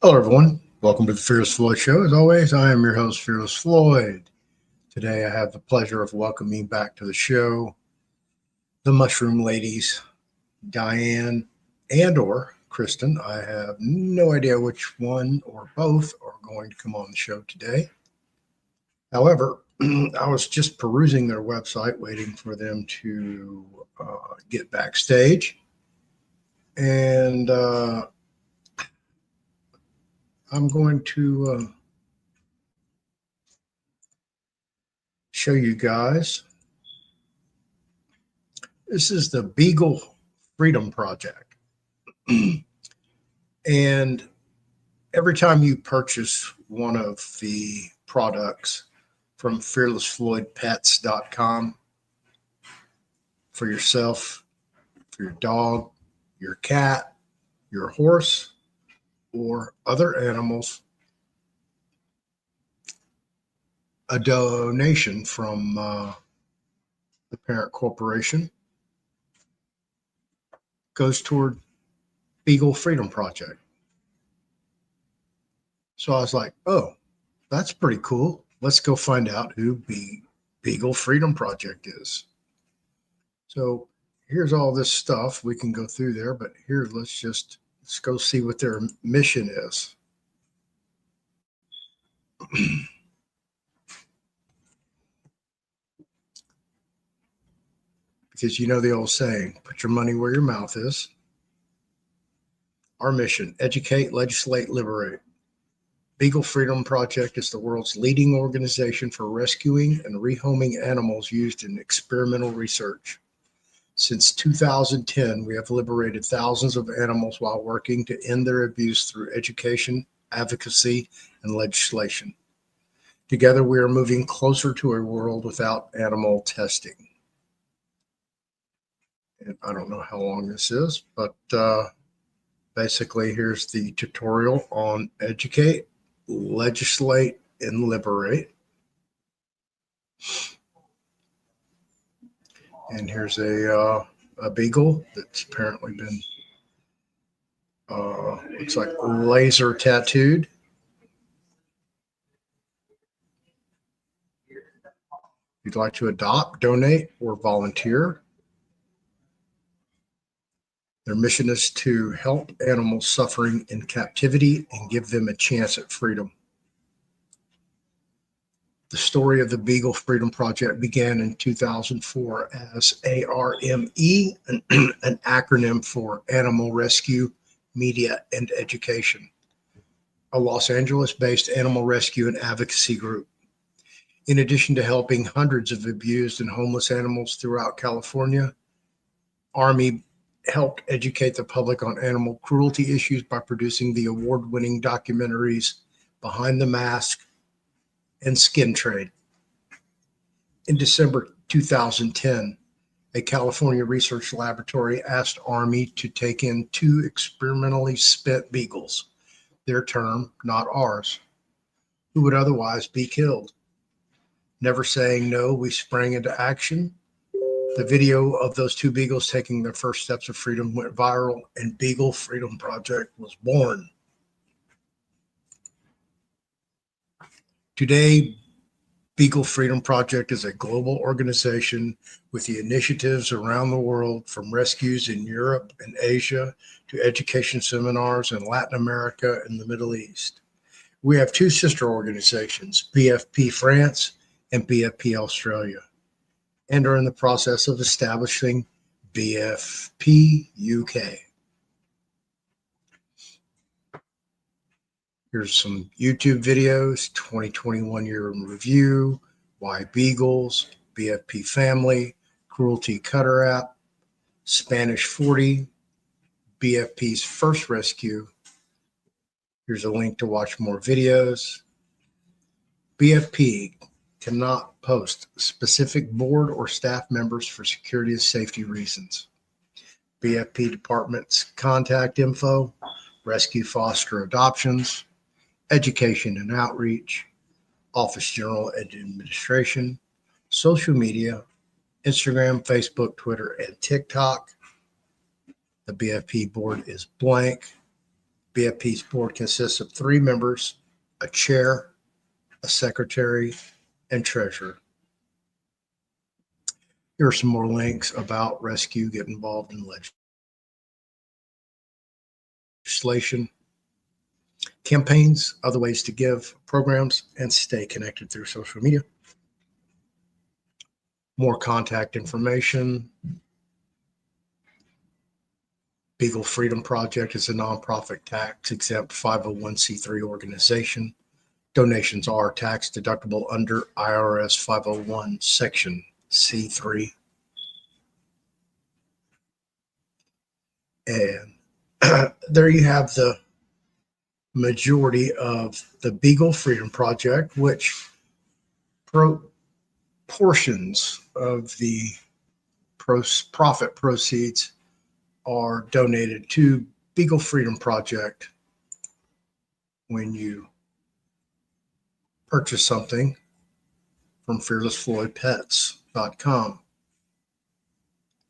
Hello, everyone. Welcome to the Fearless Floyd Show. As always, I am your host, Fearless Floyd. Today, I have the pleasure of welcoming back to the show the Mushroom Ladies, Diane and/or Kristen. I have no idea which one or both are going to come on the show today. However, I was just perusing their website, waiting for them to get backstage, and I'm going to show you guys. This is the Beagle Freedom Project. And every time you purchase one of the products from FearlessFloydPets.com for yourself, for your dog, your cat, your horse, or other animals, a donation from the parent corporation goes toward Beagle Freedom Project. So I was like, oh, that's pretty cool. Let's go find out who Beagle Freedom Project is. So here's all this stuff. We can go through there, but here, let's go see what their mission is. Because you know the old saying, put your money where your mouth is. Our mission: educate, legislate, liberate. Beagle Freedom Project is the world's leading organization for rescuing and rehoming animals used in experimental research. Since 2010, we have liberated thousands of animals while working to end their abuse through education, advocacy, and legislation. Together, we are moving closer to a world without animal testing. And I don't know how long this is, but basically, here's the tutorial on educate, legislate, and liberate. And here's a beagle that's apparently been, looks like laser tattooed. If you'd like to adopt, donate, or volunteer, their mission is to help animals suffering in captivity and give them a chance at freedom. The story of the Beagle Freedom Project began in 2004 as ARME, an acronym for Animal Rescue, Media, and Education, a Los Angeles-based animal rescue and advocacy group. In addition to helping hundreds of abused and homeless animals throughout California, ARME helped educate the public on animal cruelty issues by producing the award-winning documentaries Behind the Mask and Skin Trade. In December 2010, a California research laboratory asked ARME to take in 2 experimentally spent beagles, their term, not ours, who would otherwise be killed. Never saying no, we sprang into action. The video of those 2 beagles taking their first steps of freedom went viral, and Beagle Freedom Project was born. Today, Beagle Freedom Project is a global organization with the initiatives around the world, from rescues in Europe and Asia to education seminars in Latin America and the Middle East. We have 2 sister organizations, BFP France and BFP Australia, and are in the process of establishing BFP UK. Here's some YouTube videos: 2021 year in review, why beagles, BFP family, cruelty cutter app, Spanish 40, BFP's first rescue. Here's a link to watch more videos. BFP cannot post specific board or staff members for security and safety reasons. BFP department's contact info: rescue, foster, adoptions, education and outreach, office general and administration, social media, Instagram, Facebook, Twitter, and TikTok. The BFP board is blank. BFP's board consists of 3 members, a chair, a secretary, and treasurer. Here are some more links about rescue, get involved in legislation, campaigns, other ways to give, programs, and stay connected through social media. More contact information. Beagle Freedom Project is a nonprofit tax-exempt 501c3 organization. Donations are tax deductible under IRS 501 Section C3. And there you have the majority of the Beagle Freedom Project, which portions of the profit proceeds are donated to Beagle Freedom Project when you purchase something from FearlessFloydPets.com.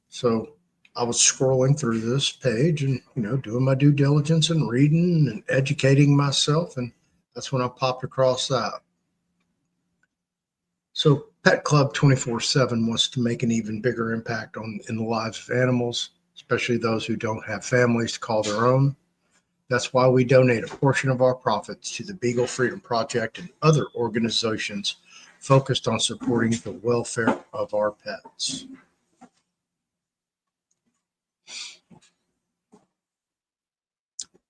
So I was scrolling through this page and, doing my due diligence and reading and educating myself. And that's when I popped across that. So Pet Club 24/7 wants to make an even bigger impact in the lives of animals, especially those who don't have families to call their own. That's why we donate a portion of our profits to the Beagle Freedom Project and other organizations focused on supporting the welfare of our pets.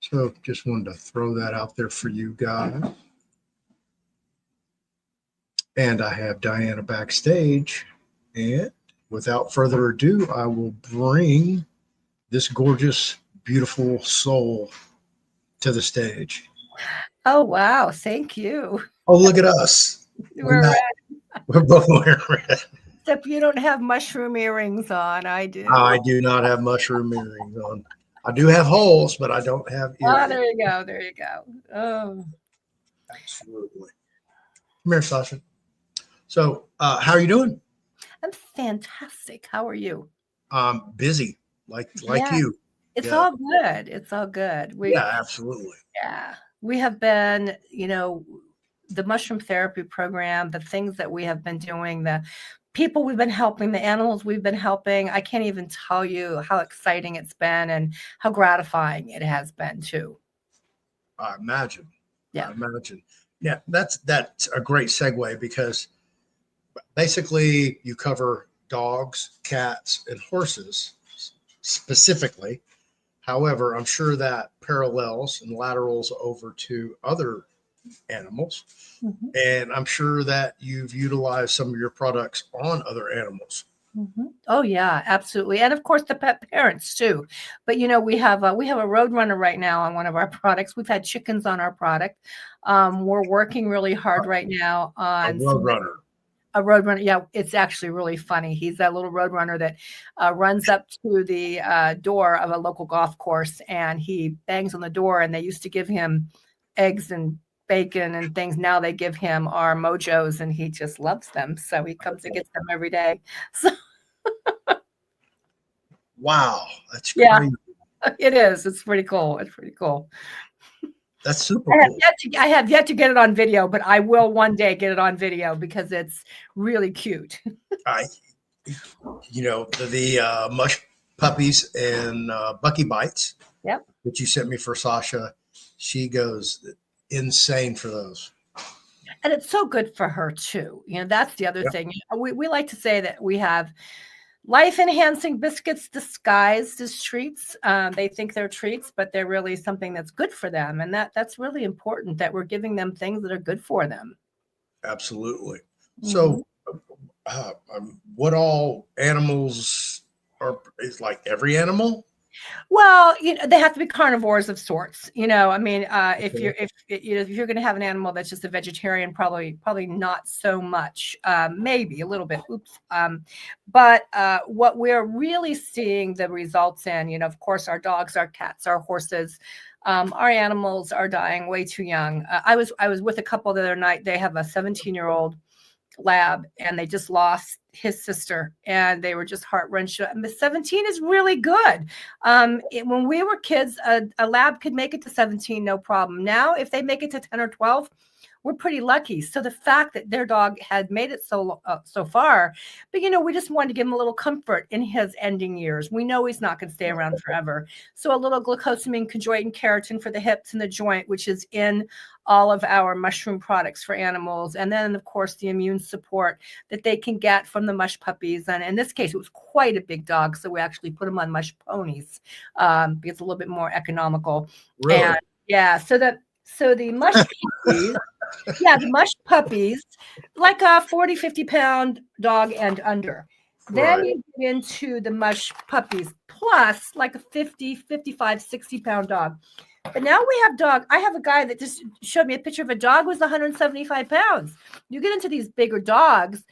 So just wanted to throw that out there for you guys. And I have Dyanah backstage. And without further ado, I will bring this gorgeous, beautiful soul to the stage. Oh, wow. Thank you. Oh, look at us. We're red. We're both wearing red. Except you don't have mushroom earrings on. I do. I do not have mushroom earrings on. I do have holes, but I don't have earrings. Oh, there you go. There you go. Oh. Absolutely. Come here, Sasha. So, how are you doing? I'm fantastic. How are you? Busy, like you. It's all good. It's all good. Absolutely. Yeah. We have been, the mushroom therapy program, the things that we have been doing, the people we've been helping, the animals we've been helping. I can't even tell you how exciting it's been and how gratifying it has been too. I imagine. Yeah. I imagine. Yeah, that's a great segue because basically you cover dogs, cats, and horses specifically. However, I'm sure that parallels and laterals over to other animals. Mm-hmm. And I'm sure that you've utilized some of your products on other animals. Mm-hmm. Oh yeah, absolutely. And of course the pet parents too. But we have a Roadrunner right now on one of our products. We've had chickens on our product. We're working really hard right now on a Roadrunner. Yeah, it's actually really funny. He's that little Roadrunner that runs up to the door of a local golf course and he bangs on the door, and they used to give him eggs and bacon and things. Now they give him our Mojos and he just loves them. So he comes and gets them every day. So wow, that's crazy. Yeah, it is. It's pretty cool. It's pretty cool. That's super cool. I have yet to get it on video, but I will one day get it on video because it's really cute. The mush puppies and Bucky Bites. Yep. That you sent me for Sasha, she goes insane for those. And it's so good for her too. That's the other thing. We like to say that we have life-enhancing biscuits disguised as treats. They think they're treats, but they're really something that's good for them. And that's really important, that we're giving them things that are good for them. Absolutely. Mm-hmm. So what all animals is like every animal? Well, they have to be carnivores of sorts. If you're going to have an animal that's just a vegetarian, probably not so much. Maybe a little bit. Oops. But what we're really seeing the results in, of course, our dogs, our cats, our horses, our animals are dying way too young. I was with a couple the other night. They have a 17-year-old lab, and they just lost his sister, and they were just heart-wrenching. And the 17 is really good. When we were kids, a lab could make it to 17, no problem. Now, if they make it to 10 or 12, we're pretty lucky. So the fact that their dog had made it so far, but we just wanted to give him a little comfort in his ending years. We know he's not going to stay around forever. So a little glucosamine, chondroitin, keratin for the hips and the joint, which is in all of our mushroom products for animals. And then, of course, the immune support that they can get from the mush puppies. And in this case, it was quite a big dog. So we actually put him on mush ponies because it's a little bit more economical. Really? And yeah, so the mush puppies, the mush puppies, like a 40, 50-pound dog and under. Then you get into the mush puppies plus like a 50, 55, 60-pound dog. But now we have I have a guy that just showed me a picture of a dog who was 175 pounds. You get into these bigger dogs,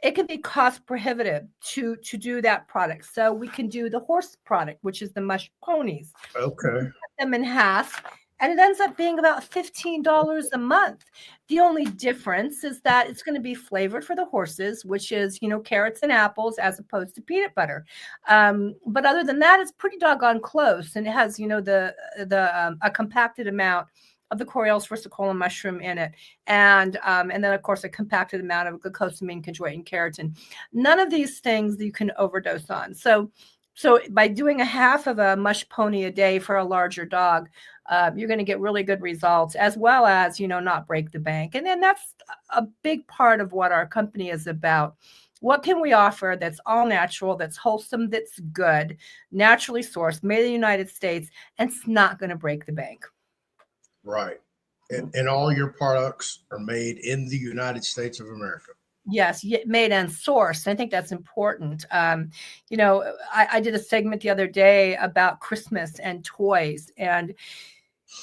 it can be cost prohibitive to do that product. So we can do the horse product, which is the mush ponies. Okay. Cut them in half, and it ends up being about $15 a month. The only difference is that it's going to be flavored for the horses, which is, carrots and apples as opposed to peanut butter. But other than that, it's pretty doggone close. And it has, a compacted amount of the Coriellus versicolor mushroom in it. And then, of course, a compacted amount of glucosamine, chondroitin, keratin. None of these things you can overdose on. So by doing a half of a mush pony a day for a larger dog, you're going to get really good results, as well as, not break the bank. And then that's a big part of what our company is about. What can we offer that's all natural, that's wholesome, that's good, naturally sourced, made in the United States, and it's not going to break the bank? Right. And all your products are made in the United States of America. Yes, made and sourced. I think that's important. I did a segment the other day about Christmas and toys, and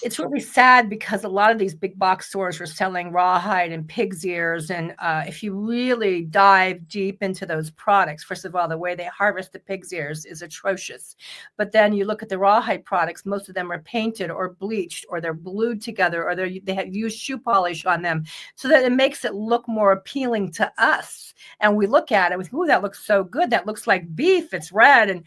it's really sad because a lot of these big box stores were selling rawhide and pig's ears. And if you really dive deep into those products, first of all, the way they harvest the pig's ears is atrocious. But then you look at the rawhide products, most of them are painted or bleached, or they're glued together, or they have used shoe polish on them, so that it makes it look more appealing to us. And we look at it with, ooh, that looks so good. That looks like beef. It's red.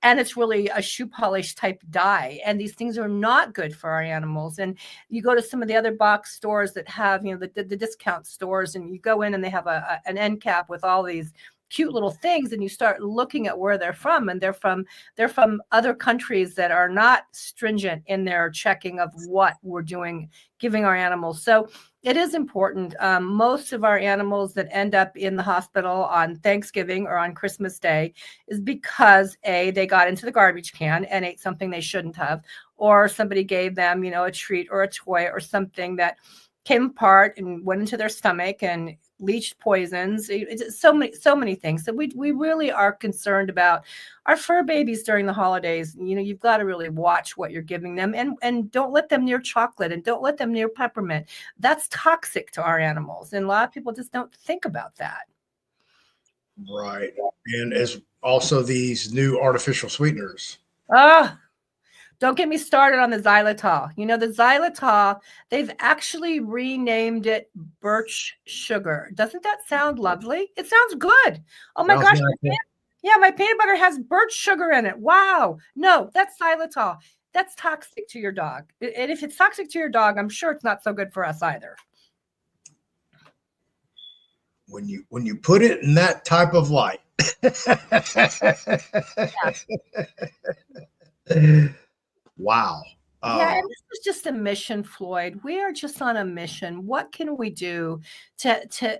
And it's really a shoe polish type dye. And these things are not good for our animals. And you go to some of the other box stores that have, the discount stores, and you go in and they have an end cap with all these cute little things, and you start looking at where they're from, and they're from other countries that are not stringent in their checking of what we're doing, giving our animals. So it is important. Most of our animals that end up in the hospital on Thanksgiving or on Christmas Day is because they got into the garbage can and ate something they shouldn't have, or somebody gave them, a treat or a toy or something that came apart and went into their stomach and leached poisons. It's so many things. So we really are concerned about our fur babies during the holidays. You've got to really watch what you're giving them, and don't let them near chocolate, and don't let them near peppermint. That's toxic to our animals. And a lot of people just don't think about that. Right. And as also these new artificial sweeteners. Don't get me started on the xylitol. The xylitol, they've actually renamed it birch sugar. Doesn't that sound lovely? It sounds good. Oh my gosh. My peanut butter has birch sugar in it. Wow. No, that's xylitol. That's toxic to your dog. And if it's toxic to your dog, I'm sure it's not so good for us either. When you put it in that type of light. Wow. And this is just a mission, Floyd. We are just on a mission. What can we do to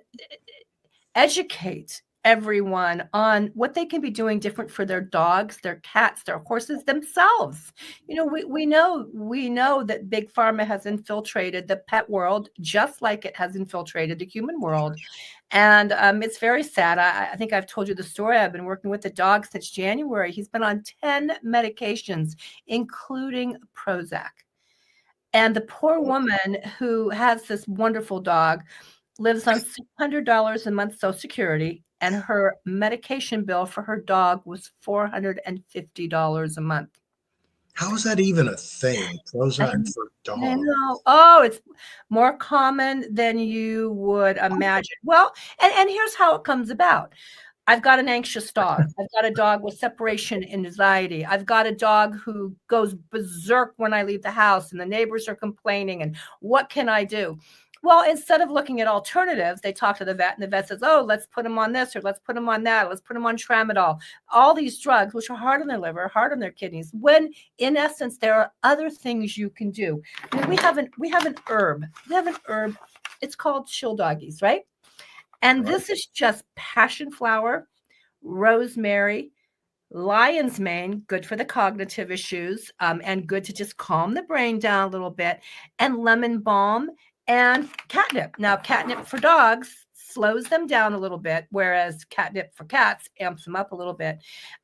educate everyone on what they can be doing different for their dogs, their cats, their horses, themselves? We know that big pharma has infiltrated the pet world just like it has infiltrated the human world. And it's very sad. I think I've told you the story. I've been working with the dog since January. He's been on 10 medications, including Prozac. And the poor woman who has this wonderful dog lives on $600 a month Social Security, and her medication bill for her dog was $450 a month. How is that even a thing? I Prozac for I dogs? know. Oh, it's more common than you would imagine. Well, and here's how it comes about. I've got an anxious dog. I've got a dog with separation anxiety. I've got a dog who goes berserk when I leave the house and the neighbors are complaining. And what can I do? Well, instead of looking at alternatives, they talk to the vet, and the vet says, oh, let's put him on this, or let's put him on that. Let's put him on tramadol. All these drugs, which are hard on their liver, hard on their kidneys, when in essence, there are other things you can do. I mean, we have an herb. We have an herb. It's called chill doggies, right? And Right. this is just passion flower, rosemary, lion's mane, good for the cognitive issues, and good to just calm the brain down a little bit, and lemon balm and catnip. Now, catnip for dogs slows them down a little bit, whereas catnip for cats amps them up a little bit.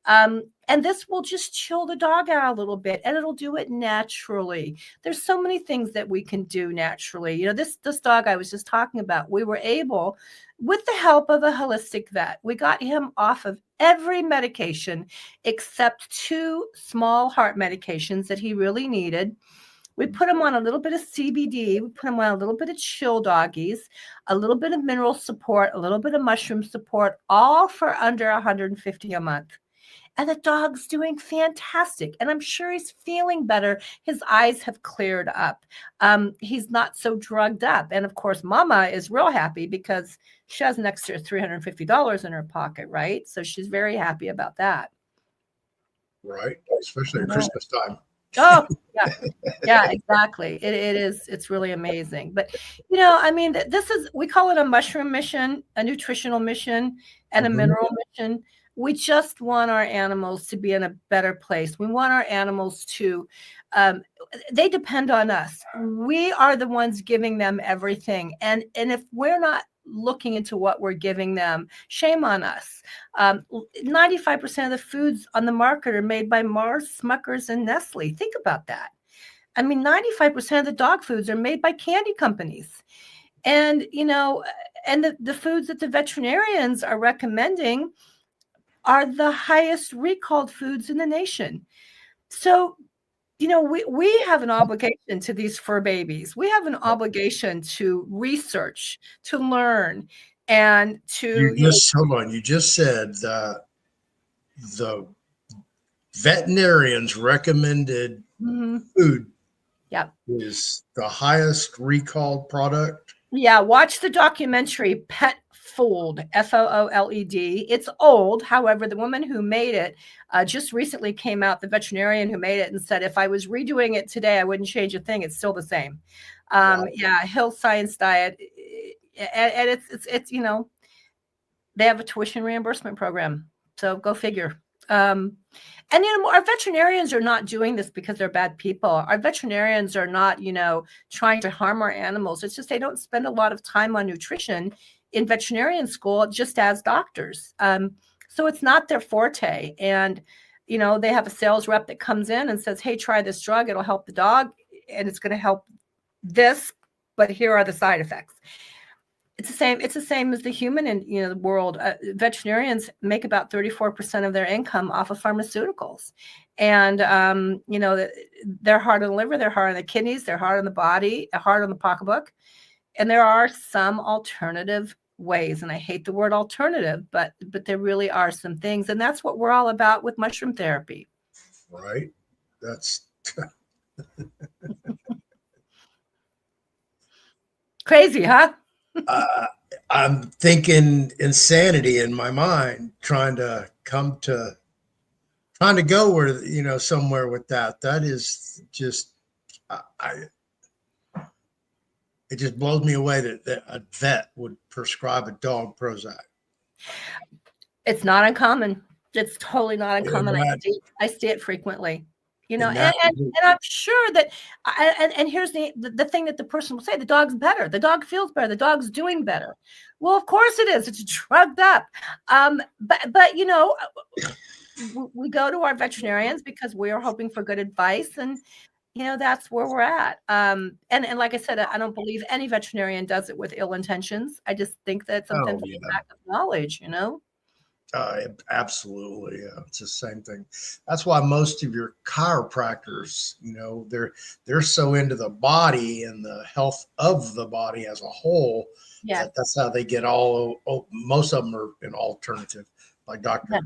And this will just chill the dog out a little bit, and it'll do it naturally. There's so many things that we can do naturally. You know, this dog I was just talking about, we were able, with the help of a holistic vet, we got him off of every medication except 2 small heart medications that he really needed. We put him on a little bit of CBD. We put him on a little bit of chill doggies, a little bit of mineral support, a little bit of mushroom support, all for under $150 a month. And the dog's doing fantastic. And I'm sure he's feeling better. His eyes have cleared up. He's not so drugged up. And of course, Mama is real happy because she has an extra $350 in her pocket, right? So she's very happy about that. Right. Especially at Christmas time. Oh, yeah. Yeah, exactly. It is. It's really amazing. But, you know, I mean, this is, we call it a mushroom mission, a nutritional mission, and a mineral mission. We just want our animals to be in a better place. We want our animals to, they depend on us. We are the ones giving them everything. And if we're not looking into what we're giving them, shame on us. 95% of the foods on the market are made by Mars, Smuckers, and Nestle. Think about that. I mean, 95% of the dog foods are made by candy companies. And, you know, and the foods that the veterinarians are recommending are the highest recalled foods in the nation. So, you know, we have an obligation to these fur babies. We have an obligation to research, to learn, and to, Hold on. You just said that the veterinarians recommended food yeah. is the highest recalled product. Yeah, watch the documentary Pet Fooled, Fooled. It's old. However, the woman who made it just recently came out, the veterinarian who made it, and said, if I was redoing it today, I wouldn't change a thing. It's still the same. Wow. Yeah, Hill Science Diet. And it's, you know, they have a tuition reimbursement program. So go figure. And, you know, our veterinarians are not doing this because they're bad people. Our veterinarians are not, you know, trying to harm our animals. It's just they don't spend a lot of time on nutrition in veterinarian school, just as doctors. So it's not their forte. And, you know, they have a sales rep that comes in and says, hey, try this drug. It'll help the dog and it's going to help this, but here are the side effects. It's the same as the human and, you know, the world. Veterinarians make about 34% of their income off of pharmaceuticals. And, you know, they're hard on the liver, they're hard on the kidneys, they're hard on the body, hard on the pocketbook. And there are some alternative ways. And I hate the word alternative, but there really are some things. And that's what we're all about with mushroom therapy. Right. That's crazy, huh? I'm thinking insanity in my mind, trying to go where, you know, somewhere with that. That is just, it just blows me away that a vet would prescribe a dog Prozac. It's not uncommon. It's totally not uncommon. Yeah, I see it frequently. You know, and I'm sure that, and here's the thing that the person will say, the dog's better, the dog feels better, the dog's doing better. Well, of course it is. It's drugged up. But you know, we go to our veterinarians because we are hoping for good advice, and you know, that's where we're at. And like I said, I don't believe any veterinarian does it with ill intentions. I just think that sometimes it's a lack of knowledge, you know. Absolutely. It's the same thing. That's why most of your chiropractors, they're so into the body and the health of the body as a whole Yeah. that's how they get most of them are an alternative, like Dr.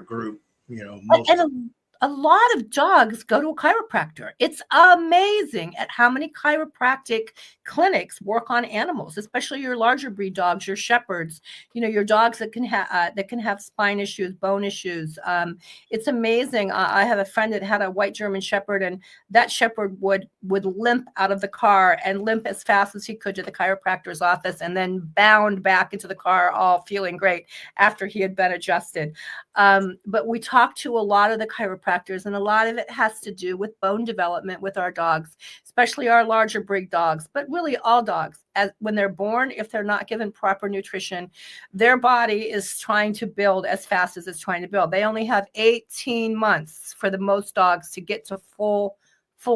Group, most. And a lot of dogs go to a chiropractor. It's amazing at how many chiropractic clinics work on animals, especially your larger breed dogs, your shepherds, your dogs that can have spine issues, bone issues. It's amazing. I have a friend that had a white German shepherd, and that shepherd would limp out of the car and limp as fast as he could to the chiropractor's office, and then bound back into the car, all feeling great after he had been adjusted. But we talk to a lot of the chiropractors, and a lot of it has to do with bone development with our dogs, especially our larger breed dogs, but really all dogs. When they're born, if they're not given proper nutrition, their body is trying to build as fast as it's trying to build. They only have 18 months for the most dogs to get to full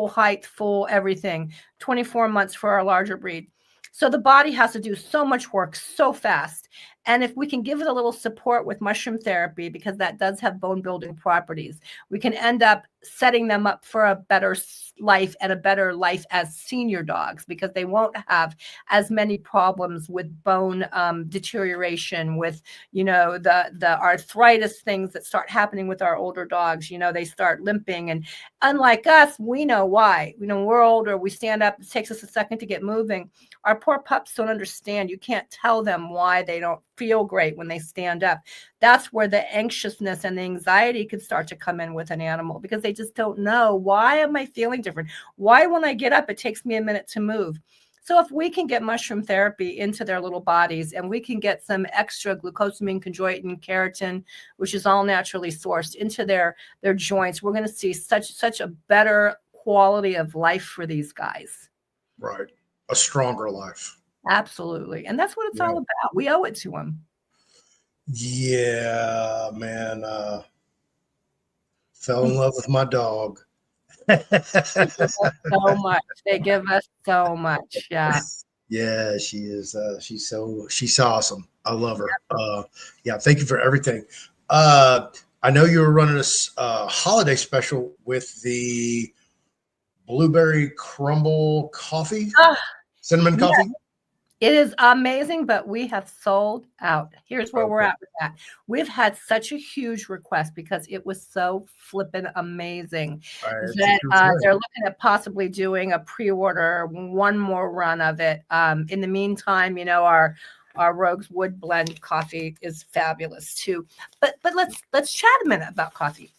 height, full everything, 24 months for our larger breed. So the body has to do so much work so fast. And if we can give it a little support with mushroom therapy, because that does have bone building properties, we can end up setting them up for a better life and a better life as senior dogs, because they won't have as many problems with bone deterioration, with, the arthritis things that start happening with our older dogs. They start limping. And unlike us, we know why. We're older, we stand up, it takes us a second to get moving. Our poor pups don't understand. You can't tell them why they don't feel great when they stand up. That's where the anxiousness and the anxiety could start to come in with an animal, because they just don't know, why am I feeling different? Why when I get up, it takes me a minute to move? So if we can get mushroom therapy into their little bodies, and we can get some extra glucosamine, chondroitin, keratin, which is all naturally sourced, into their joints, we're going to see such a better quality of life for these guys. Right. A stronger life. Absolutely. And that's what it's all about. We owe it to them. Yeah, man. Fell in love with my dog. So much. They give us so much. Yeah. Yeah, she is. She's awesome. I love her. Yeah, thank you for everything. I know you were running a holiday special with the blueberry crumble coffee, cinnamon coffee. It is amazing, but we have sold out. Here's where we're at with that. We've had such a huge request because it was so flippin' amazing that they're looking at possibly doing a pre-order, one more run of it. In the meantime, our Rogue's Wood Blend coffee is fabulous too. But let's chat a minute about coffee.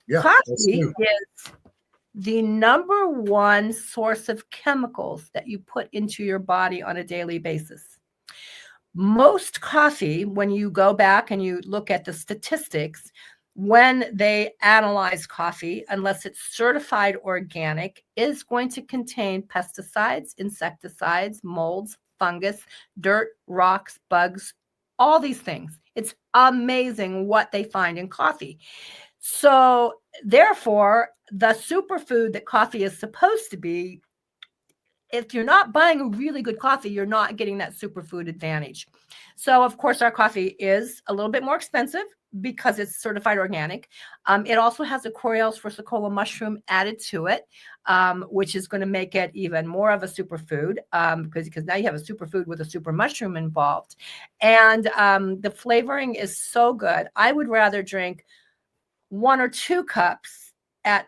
Yeah, coffee is the number one source of chemicals that you put into your body on a daily basis. Most coffee, when you go back and you look at the statistics, when they analyze coffee, unless it's certified organic, is going to contain pesticides, insecticides, molds, fungus, dirt, rocks, bugs, all these things. It's amazing what they find in coffee. So therefore, the superfood that coffee is supposed to be, if you're not buying a really good coffee, you're not getting that superfood advantage. So of course, our coffee is a little bit more expensive because it's certified organic. It also has a Coriellus versicolor mushroom added to it, which is going to make it even more of a superfood, because now you have a superfood with a super mushroom involved. And the flavoring is so good. I would rather drink 1 or 2 cups at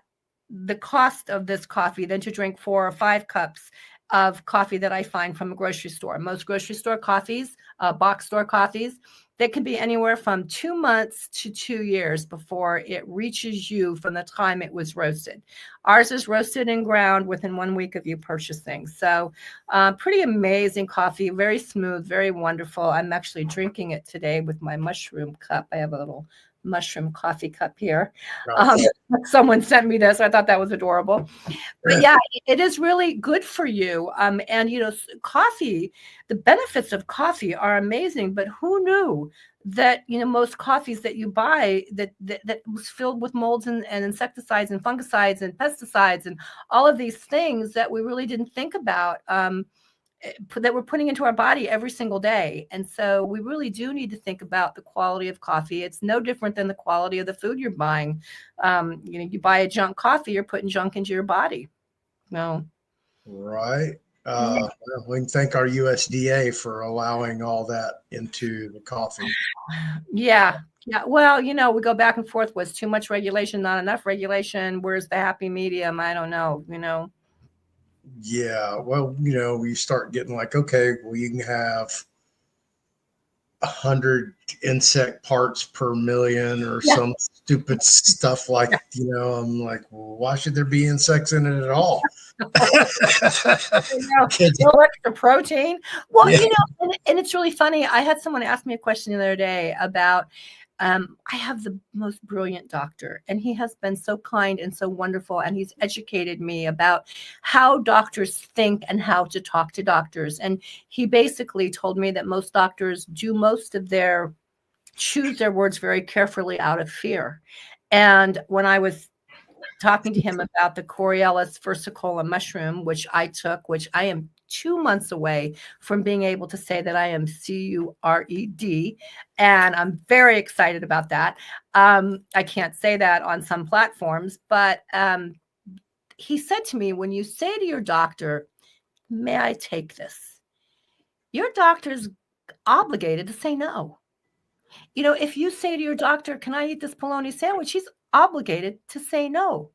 the cost of this coffee than to drink 4 or 5 cups of coffee that I find from a grocery store. Most grocery store coffees, box store coffees, they can be anywhere from 2 months to 2 years before it reaches you from the time it was roasted. Ours is roasted and ground within 1 week of you purchasing. So pretty amazing coffee, very smooth, very wonderful. I'm actually drinking it today with my mushroom cup. I have a little mushroom coffee cup here. Someone sent me this. I thought that was adorable. But yeah, it is really good for you. And coffee, the benefits of coffee are amazing. But who knew that most coffees that you buy that was filled with molds and insecticides and fungicides and pesticides and all of these things that we really didn't think about. that we're putting into our body every single day. And so we really do need to think about the quality of coffee. It's no different than the quality of the food you're buying. You buy a junk coffee, you're putting junk into your body. No. Right. Well, we can thank our USDA for allowing all that into the coffee. Yeah. Yeah. Well, we go back and forth. Was too much regulation, not enough regulation? Where's the happy medium? I don't know, Yeah. Well, we start getting like, okay, well, you can have 100 insect parts per million or some stupid stuff like, I'm like, well, why should there be insects in it at all? No extra protein. Well, and it's really funny. I had someone ask me a question the other day about, I have the most brilliant doctor, and he has been so kind and so wonderful, and he's educated me about how doctors think and how to talk to doctors. And he basically told me that most doctors do choose their words very carefully out of fear. And when I was talking to him about the Coriellus versicolor mushroom, which I took, which I am 2 months away from being able to say that I am CURED, and I'm very excited about that. I can't say that on some platforms, but he said to me, when you say to your doctor, may I take this? Your doctor's obligated to say no. If you say to your doctor, can I eat this bologna sandwich? He's obligated to say no,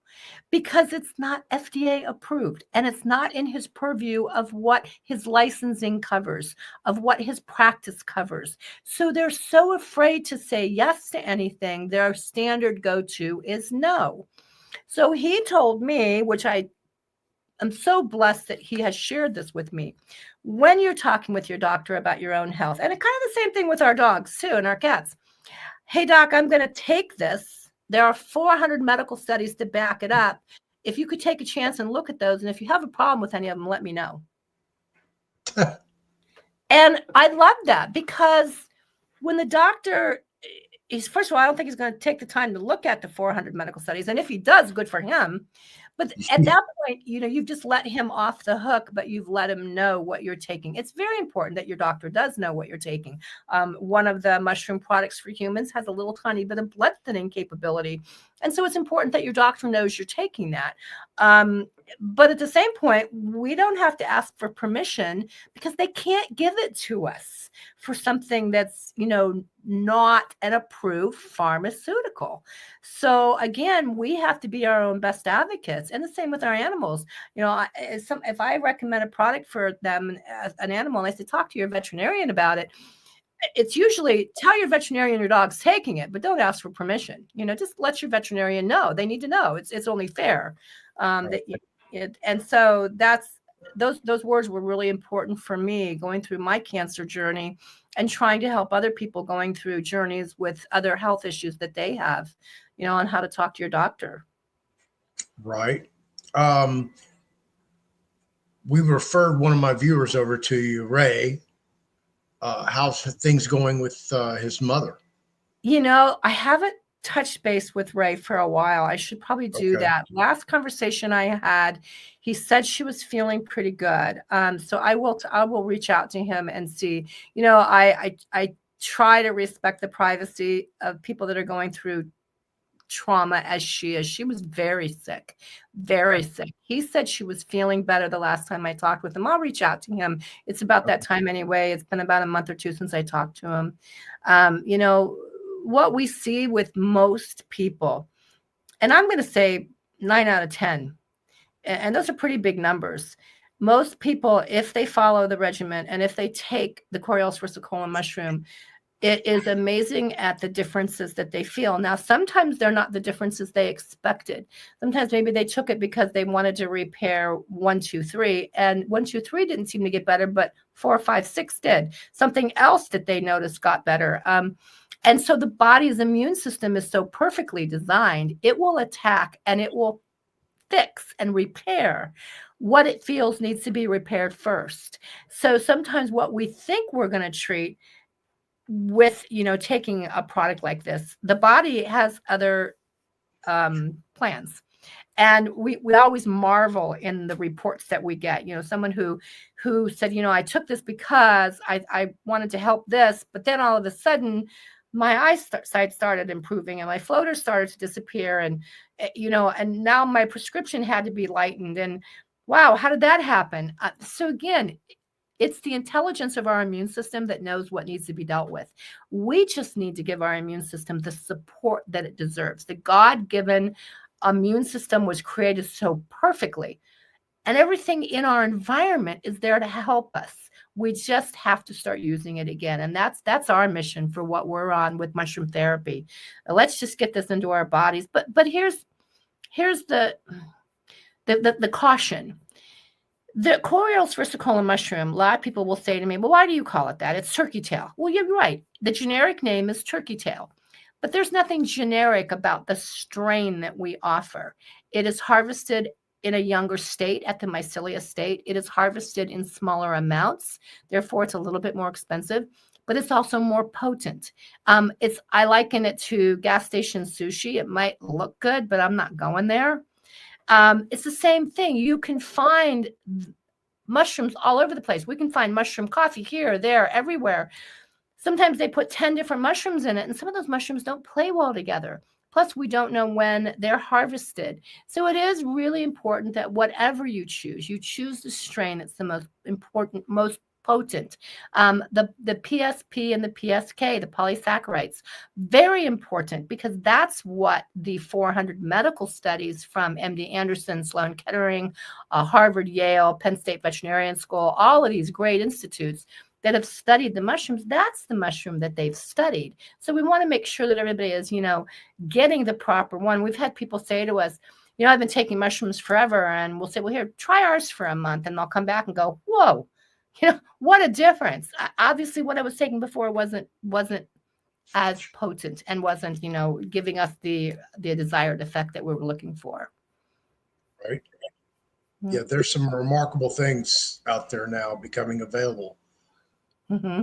because it's not FDA approved, and it's not in his purview of what his licensing covers, of what his practice covers. So they're so afraid to say yes to anything. Their standard go-to is no. So he told me, which I'm so blessed that he has shared this with me. When you're talking with your doctor about your own health, and it's kind of the same thing with our dogs too and our cats. Hey, doc, I'm going to take this. There are 400 medical studies to back it up. If you could take a chance and look at those, and if you have a problem with any of them, let me know. And I love that, because when the doctor first of all, I don't think he's going to take the time to look at the 400 medical studies. And if he does, good for him. But at that point, you've just let him off the hook, but you've let him know what you're taking. It's very important that your doctor does know what you're taking. One of the mushroom products for humans has a little tiny bit of blood thinning capability. And so it's important that your doctor knows you're taking that. But at the same point, we don't have to ask for permission, because they can't give it to us for something that's, not an approved pharmaceutical. So again, we have to be our own best advocates, and the same with our animals. If I recommend a product for them, an animal, and I say, talk to your veterinarian about it, it's usually tell your veterinarian your dog's taking it, but don't ask for permission. Just let your veterinarian know. They need to know. It's only fair. And so those words were really important for me going through my cancer journey and trying to help other people going through journeys with other health issues that they have, on how to talk to your doctor. Right. We referred one of my viewers over to you, Ray. How's things going with his mother? I haven't touched base with Ray for a while. I should probably do that. Last conversation I had, he said she was feeling pretty good. So I will reach out to him and see. I try to respect the privacy of people that are going through trauma as she is. She was very sick, very sick. He said she was feeling better the last time I talked with him. I'll reach out to him. It's about that time anyway. It's been about a month or two since I talked to him. What we see with most people, and I'm going to say 9 out of 10, and those are pretty big numbers. Most people, if they follow the regimen and if they take the Coriellus versicolor mushroom, it is amazing at the differences that they feel. Now, sometimes they're not the differences they expected. Sometimes maybe they took it because they wanted to repair 1, 2, 3, and 1, 2, 3 didn't seem to get better, but 4, 5, 6 did. Something else that they noticed got better. And so the body's immune system is so perfectly designed, it will attack and it will fix and repair what it feels needs to be repaired first. So sometimes what we think we're going to treat with, taking a product like this, the body has other plans. And we always marvel in the reports that we get, someone who said, I took this because I wanted to help this, but then all of a sudden my eyesight started improving and my floaters started to disappear. And, and now my prescription had to be lightened. And wow, how did that happen? So again, it's the intelligence of our immune system that knows what needs to be dealt with. We just need to give our immune system the support that it deserves. The God-given immune system was created so perfectly, and everything in our environment is there to help us. We just have to start using it again. And that's our mission for what we're on with mushroom therapy. Let's just get this into our bodies. But here's the caution. The Coriolus versicolor mushroom, a lot of people will say to me, well, why do you call it that? It's turkey tail. Well, you're right. The generic name is turkey tail, but there's nothing generic about the strain that we offer. It is harvested in a younger state at the mycelia state. It is harvested in smaller amounts. Therefore, it's a little bit more expensive, but it's also more potent. I liken it to gas station sushi. It might look good, but I'm not going there. It's the same thing. You can find mushrooms all over the place. We can find mushroom coffee here, there, everywhere. Sometimes they put 10 different mushrooms in it, and some of those mushrooms don't play well together. Plus, we don't know when they're harvested. So it is really important that whatever you choose the strain that's the most important, most potent. The PSP and the PSK, the polysaccharides, very important, because that's what the 400 medical studies from MD Anderson, Sloan Kettering, Harvard, Yale, Penn State Veterinarian School, all of these great institutes that have studied the mushrooms, that's the mushroom that they've studied. So we want to make sure that everybody is, getting the proper one. We've had people say to us, I've been taking mushrooms forever, and we'll say, well, here, try ours for a month, and they'll come back and go, whoa, what a difference. Obviously, what I was taking before wasn't as potent and wasn't, giving us the desired effect that we were looking for. Right. Yeah, there's some remarkable things out there now becoming available. Mm-hmm.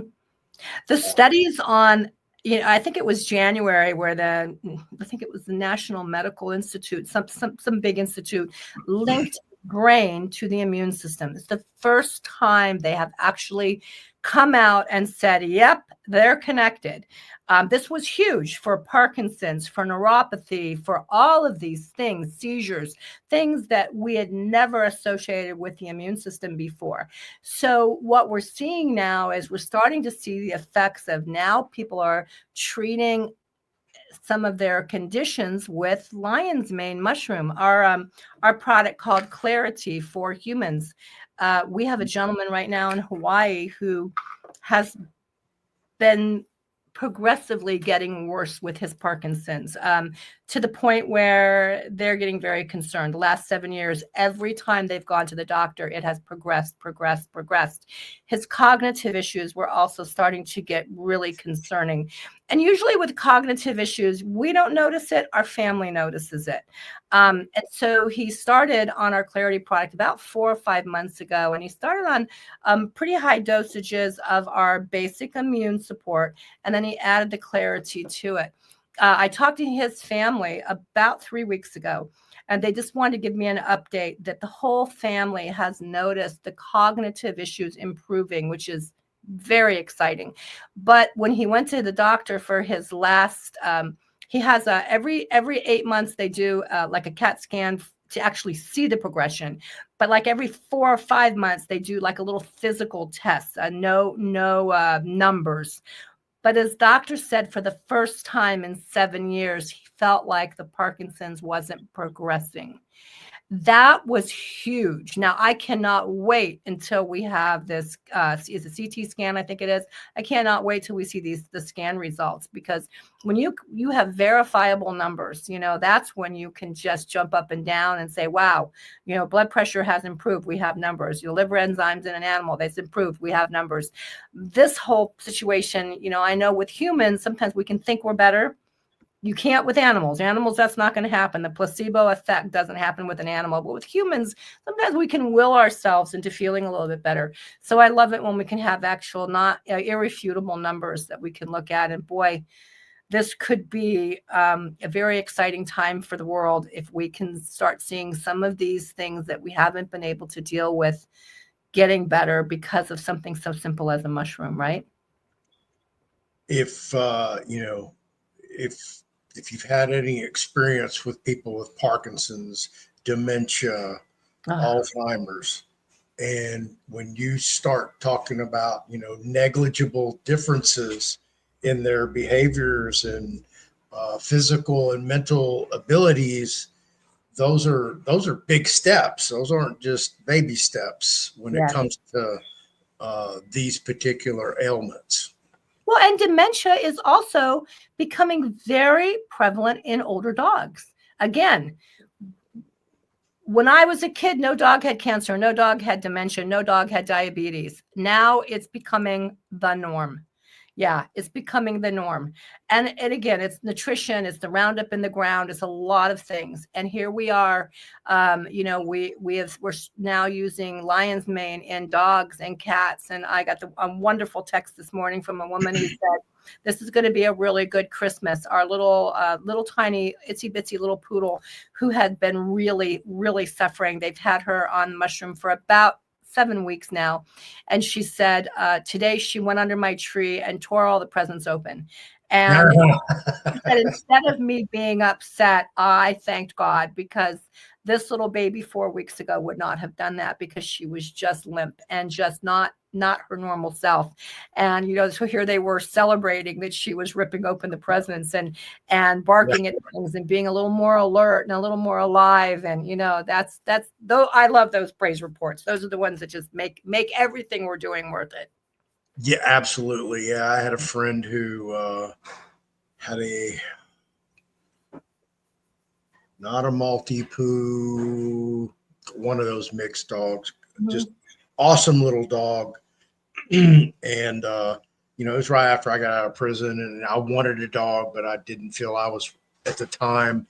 The studies on, I think it was January where I think it was the National Medical Institute, some big institute, linked brain to the immune system. It's the first time they have actually come out and said, yep, they're connected. This was huge for Parkinson's, for neuropathy, for all of these things, seizures, things that we had never associated with the immune system before. So what we're seeing now is we're starting to see the effects of now people are treating some of their conditions with lion's mane mushroom, our product called Clarity for humans. We have a gentleman right now in Hawaii who has been progressively getting worse with his Parkinson's, to the point where they're getting very concerned. The last 7 years, every time they've gone to the doctor, it has progressed. His cognitive issues were also starting to get really concerning. And usually with cognitive issues, we don't notice it, our family notices it. And so he started on our Clarity product about 4 or 5 months ago, and he started on pretty high dosages of our basic immune support, and then he added the Clarity to it. I talked to his family about 3 weeks ago, and they just wanted to give me an update that the whole family has noticed the cognitive issues improving, which is very exciting. But when he went to the doctor for his last, he has every 8 months they do like a CAT scan to actually see the progression. But like every 4 or 5 months they do like a little physical test, no numbers. But his doctor said for the first time in 7 years, he felt like the Parkinson's wasn't progressing. That was huge. Now, I cannot wait until we have this, is a CT scan, I think it is. I cannot wait till we see the scan results, because when you have verifiable numbers, that's when you can just jump up and down and say, wow, blood pressure has improved. We have numbers. Your liver enzymes in an animal, that's improved. We have numbers. This whole situation, I know with humans, sometimes we can think we're better. You can't with animals. Animals, that's not going to happen. The placebo effect doesn't happen with an animal. But with humans, sometimes we can will ourselves into feeling a little bit better. So I love it when we can have actual, not irrefutable numbers that we can look at. And boy, this could be a very exciting time for the world if we can start seeing some of these things that we haven't been able to deal with getting better because of something so simple as a mushroom, right? If if you've had any experience with people with Parkinson's, dementia, Oh, Alzheimer's, and when you start talking about negligible differences in their behaviors and physical and mental abilities, those are big steps. Those aren't just baby steps when it yeah. comes to these particular ailments. Well, and dementia is also becoming very prevalent in older dogs. Again, when I was a kid, no dog had cancer, no dog had dementia, no dog had diabetes. Now it's becoming the norm. Yeah, it's becoming the norm. And again, it's nutrition, it's the Roundup in the ground, it's a lot of things. And here we are, we're now using lion's mane in dogs and cats. And I got a wonderful text this morning from a woman who said, this is going to be a really good Christmas. Our little tiny itsy bitsy little poodle who had been really, really suffering. They've had her on mushroom for about 7 weeks now. And she said, today she went under my tree and tore all the presents open. And she said, instead of me being upset, I thanked God, because this little baby 4 weeks ago would not have done that, because she was just limp and just not her normal self. And so here they were celebrating that she was ripping open the presents and barking at things and being a little more alert and a little more alive. And that's though I love those praise reports. Those are the ones that just make everything we're doing worth it. Yeah, absolutely. Yeah, I had a friend who had not a Maltipoo, one of those mixed dogs, just awesome little dog. And it was right after I got out of prison, and I wanted a dog, but I didn't feel I was at the time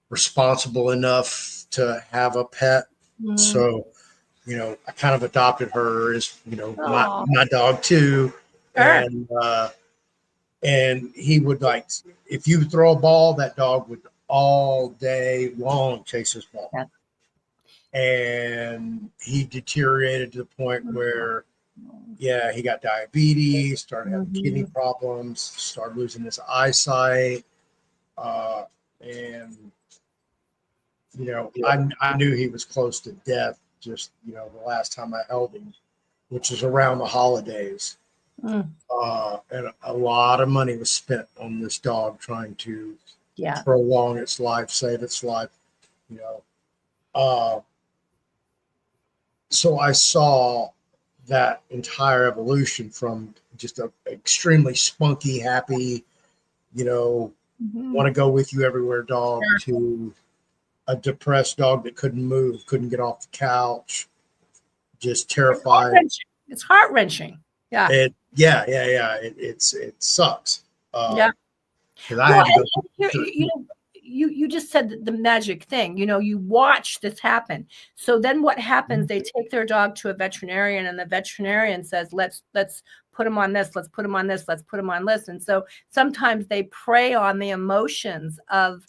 responsible enough to have a pet. So I kind of adopted her as my dog too. Sure. And he would, like, if you throw a ball, that dog would all day long chase his ball. Yeah. And he deteriorated to the point where he got diabetes, started having kidney problems, started losing his eyesight. And I knew he was close to death just the last time I held him, which was around the holidays. And a lot of money was spent on this dog trying to prolong its life, save its life. So I saw that entire evolution from just an extremely spunky, happy, want to go with you everywhere dog, to a depressed dog that couldn't move, couldn't get off the couch, just terrified. It's heart-wrenching. Yeah. It sucks. You just said the magic thing. You watch this happen. So then what happens? They take their dog to a veterinarian, and the veterinarian says, let's put him on this, let's put him on this, let's put him on this. And so sometimes they prey on the emotions of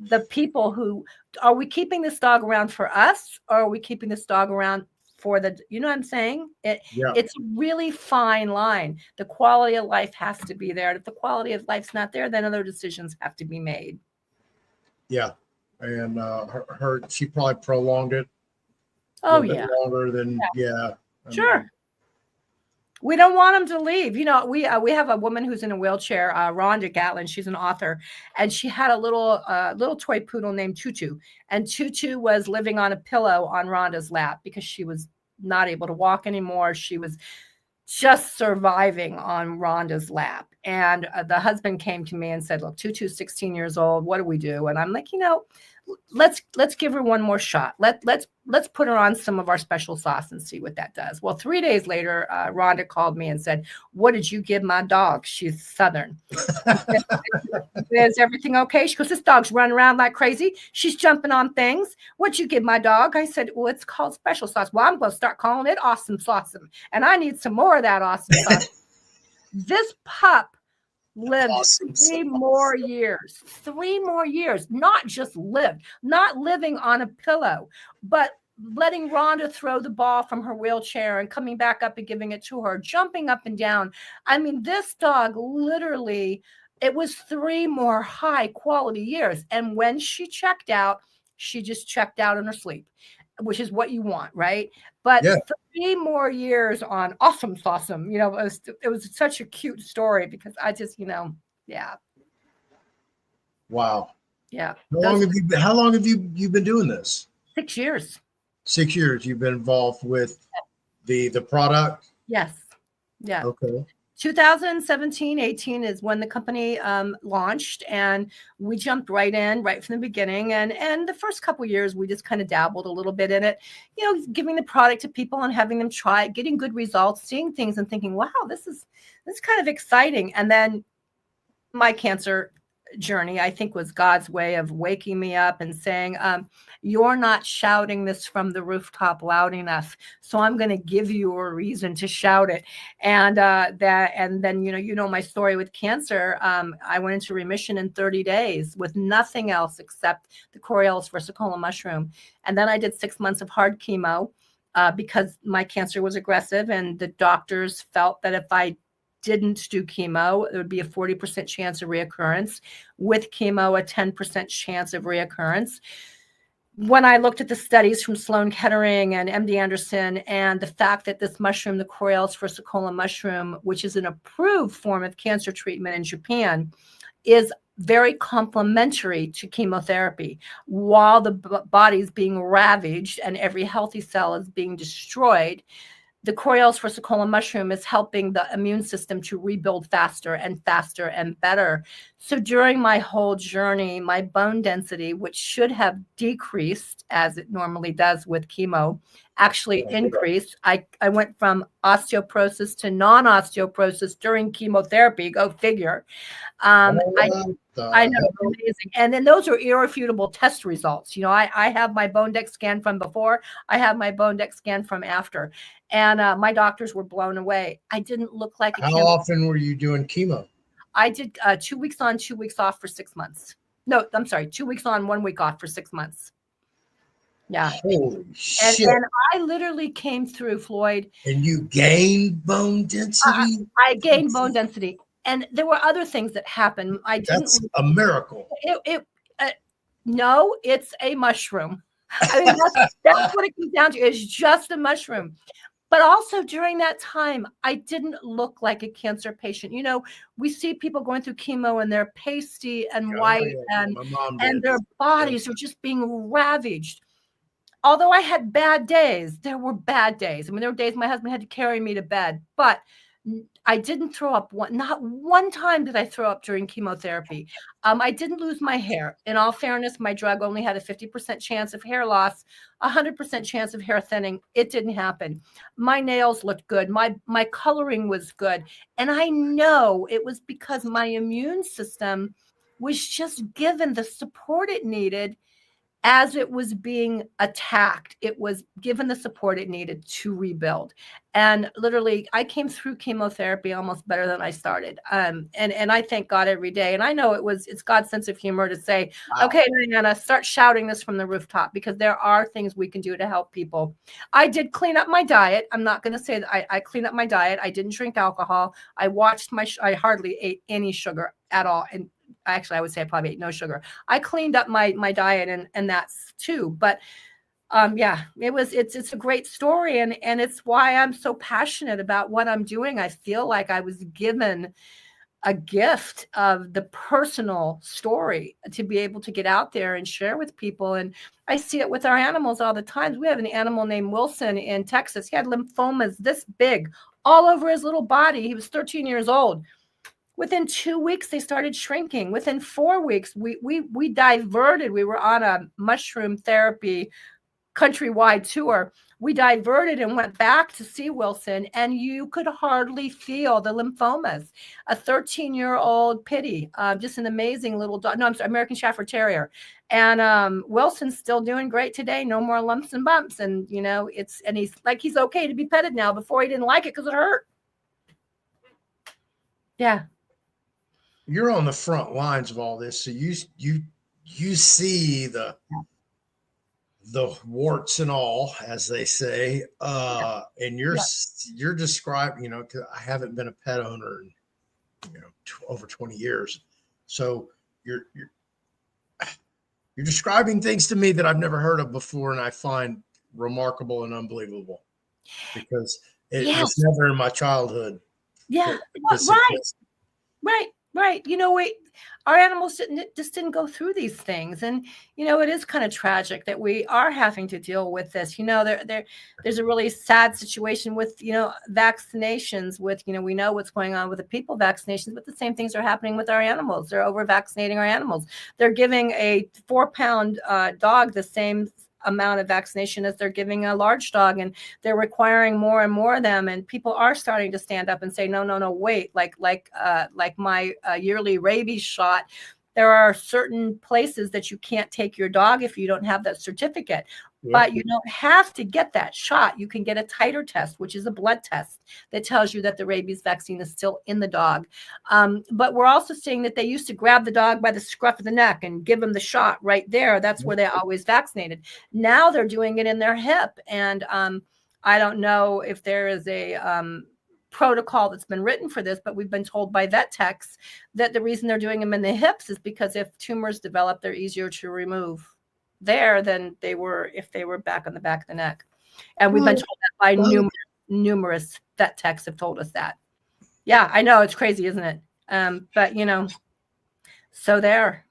the people who, are we keeping this dog around for us, or are we keeping this dog around for the, what I'm saying? It's a really fine line. The quality of life has to be there. If the quality of life's not there, then other decisions have to be made. Yeah. And she probably prolonged it. Oh, bit longer than, Sure. We don't want them to leave. We have a woman who's in a wheelchair, Rhonda Gatlin. She's an author, and she had a little toy poodle named Tutu. And Tutu was living on a pillow on Rhonda's lap because she was not able to walk anymore. She was just surviving on Rhonda's lap. And the husband came to me and said, look, Tutu's 16 years old. What do we do? And I'm like, let's give her one more shot. Let's put her on some of our special sauce and see what that does. Well, 3 days later, Rhonda called me and said, what did you give my dog? She's Southern. Is everything okay? She goes, this dog's running around like crazy. She's jumping on things. What'd you give my dog? I said, well, it's called special sauce. Well, I'm going to start calling it awesome sauce. And I need some more of that awesome sauce. This pup lived Awesome 3 more years, not just lived, not living on a pillow, but letting Rhonda throw the ball from her wheelchair and coming back up and giving it to her, jumping up and down. I mean, this dog literally, it was 3 more high quality years. And when she checked out, she just checked out in her sleep, which is what you want, right? But Yeah. 3 more years on awesome sauceum, it was such a cute story because I just, yeah. Wow. Yeah. How long have you been doing this? 6 years. 6 years you've been involved with the product? Yes. Yeah. Okay. 2017, 18 is when the company launched, and we jumped right in right from the beginning. And the first couple of years, we just kind of dabbled a little bit in it, giving the product to people and having them try it, getting good results, seeing things and thinking, wow, this is kind of exciting. And then my cancer journey, I think, was God's way of waking me up and saying, you're not shouting this from the rooftop loud enough, so I'm going to give you a reason to shout it. And then my story with cancer. I went into remission in 30 days with nothing else except the Coriolis versicolor mushroom. And then I did 6 months of hard chemo because my cancer was aggressive, and the doctors felt that if I didn't do chemo, there would be a 40% chance of reoccurrence. With chemo, a 10% chance of reoccurrence. When I looked at the studies from Sloan Kettering and MD Anderson, and the fact that this mushroom, the Coriolis versicolor mushroom, which is an approved form of cancer treatment in Japan, is very complementary to chemotherapy. While the body is being ravaged and every healthy cell is being destroyed, the Coriolis versicolor mushroom is helping the immune system to rebuild faster and faster and better. So during my whole journey, my bone density, which should have decreased as it normally does with chemo, actually increased. I went from osteoporosis to non-osteoporosis during chemotherapy. Go figure. I know, amazing. And then those are irrefutable test results. I have my bone deck scan from before. I have my bone deck scan from after. And my doctors were blown away. I didn't look like a How often were you doing chemo? I did 2 weeks on, 2 weeks off for 6 months. No, I'm sorry, 2 weeks on, 1 week off for 6 months. Yeah. Holy shit. And I literally came through, Floyd. And you gained bone density? I gained bone density. And there were other things that happened. That's a miracle. No, it's a mushroom. I mean, that's what it comes down to. It's just a mushroom. But also during that time, I didn't look like a cancer patient. We see people going through chemo and they're pasty and white, and their bodies are just being ravaged. Although I had bad days, there were bad days. I mean, there were days my husband had to carry me to bed, but I didn't throw up. Not one time did I throw up during chemotherapy. I didn't lose my hair. In all fairness, my drug only had a 50% chance of hair loss, 100% chance of hair thinning. It didn't happen. My nails looked good. My coloring was good. And I know it was because my immune system was just given the support it needed as it was being attacked. It was given the support it needed to rebuild. And literally, I came through chemotherapy almost better than I started. And I thank God every day. And I know it's God's sense of humor to say, wow, okay, Dyanah, start shouting this from the rooftop, because there are things we can do to help people. I did clean up my diet. I'm not going to say that I cleaned up my diet. I didn't drink alcohol. I hardly ate any sugar at all. And actually, I would say I probably ate no sugar. I cleaned up my diet, and that's too. But it's a great story, and it's why I'm so passionate about what I'm doing. I feel like I was given a gift of the personal story to be able to get out there and share with people. And I see it with our animals all the time. We have an animal named Wilson in Texas. He had lymphomas this big all over his little body. He was 13 years old. Within 2 weeks, they started shrinking. Within 4 weeks, we diverted. We were on a mushroom therapy countrywide tour. We diverted and went back to see Wilson, and you could hardly feel the lymphomas. A 13-year-old pitty, just an amazing little dog. No, I'm sorry, American Shepherd Terrier. And Wilson's still doing great today. No more lumps and bumps. And, he's okay to be petted now. Before he didn't like it because it hurt. Yeah. you're on the front lines of all this, so you see the warts and all, as they say, and Yeah. you're describing, 'cause I haven't been a pet owner in, over 20 years, so you're describing things to me that I've never heard of before, and I find remarkable and unbelievable because it Yeah. was never in my childhood. Yeah. that this Right. existed. Right, right. Our animals just didn't go through these things, and it is kind of tragic that we are having to deal with this. There's a really sad situation with vaccinations. With we know what's going on with the people vaccinations, but the same things are happening with our animals. They're over vaccinating our animals. They're giving a 4-pound dog the same amount of vaccination as they're giving a large dog, and they're requiring more and more of them, and people are starting to stand up and say no, no, no, wait, like my yearly rabies shot. There are certain places that you can't take your dog if you don't have that certificate. Yep. But you don't have to get that shot. You can get a titer test, which is a blood test that tells you that the rabies vaccine is still in the dog. But we're also seeing that they used to grab the dog by the scruff of the neck and give him the shot right there. That's where they always vaccinated. Now they're doing it in their hip. And I don't know if there is a protocol that's been written for this, but we've been told by vet techs that the reason they're doing them in the hips is because if tumors develop, they're easier to remove there than they were if they were back on the back of the neck. And we've been told that by numerous vet techs have told us that. Yeah, I know, it's crazy, isn't it? But so there.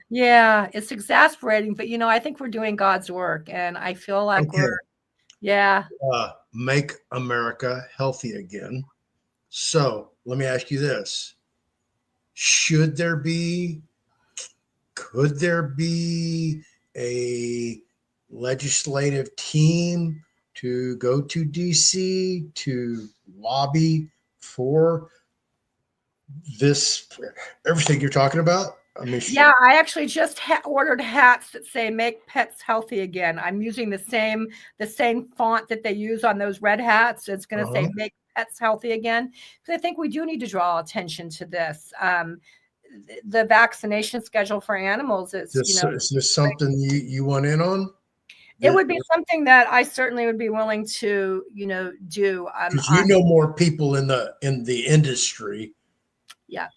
Yeah, it's exasperating, but I think we're doing God's work, and I feel like Okay. yeah. Make America healthy again. So let me ask you this: could there be a legislative team to go to DC to lobby for this, everything you're talking about? I mean, Yeah, I actually just ordered hats that say "Make Pets Healthy Again." I'm using the same font that they use on those red hats. It's going to say "Make Pets Healthy Again," because I think we do need to draw attention to this. The vaccination schedule for animals is, is this something you want in on? It would be something that I certainly would be willing to, do. Because you know more people in the industry. Yeah.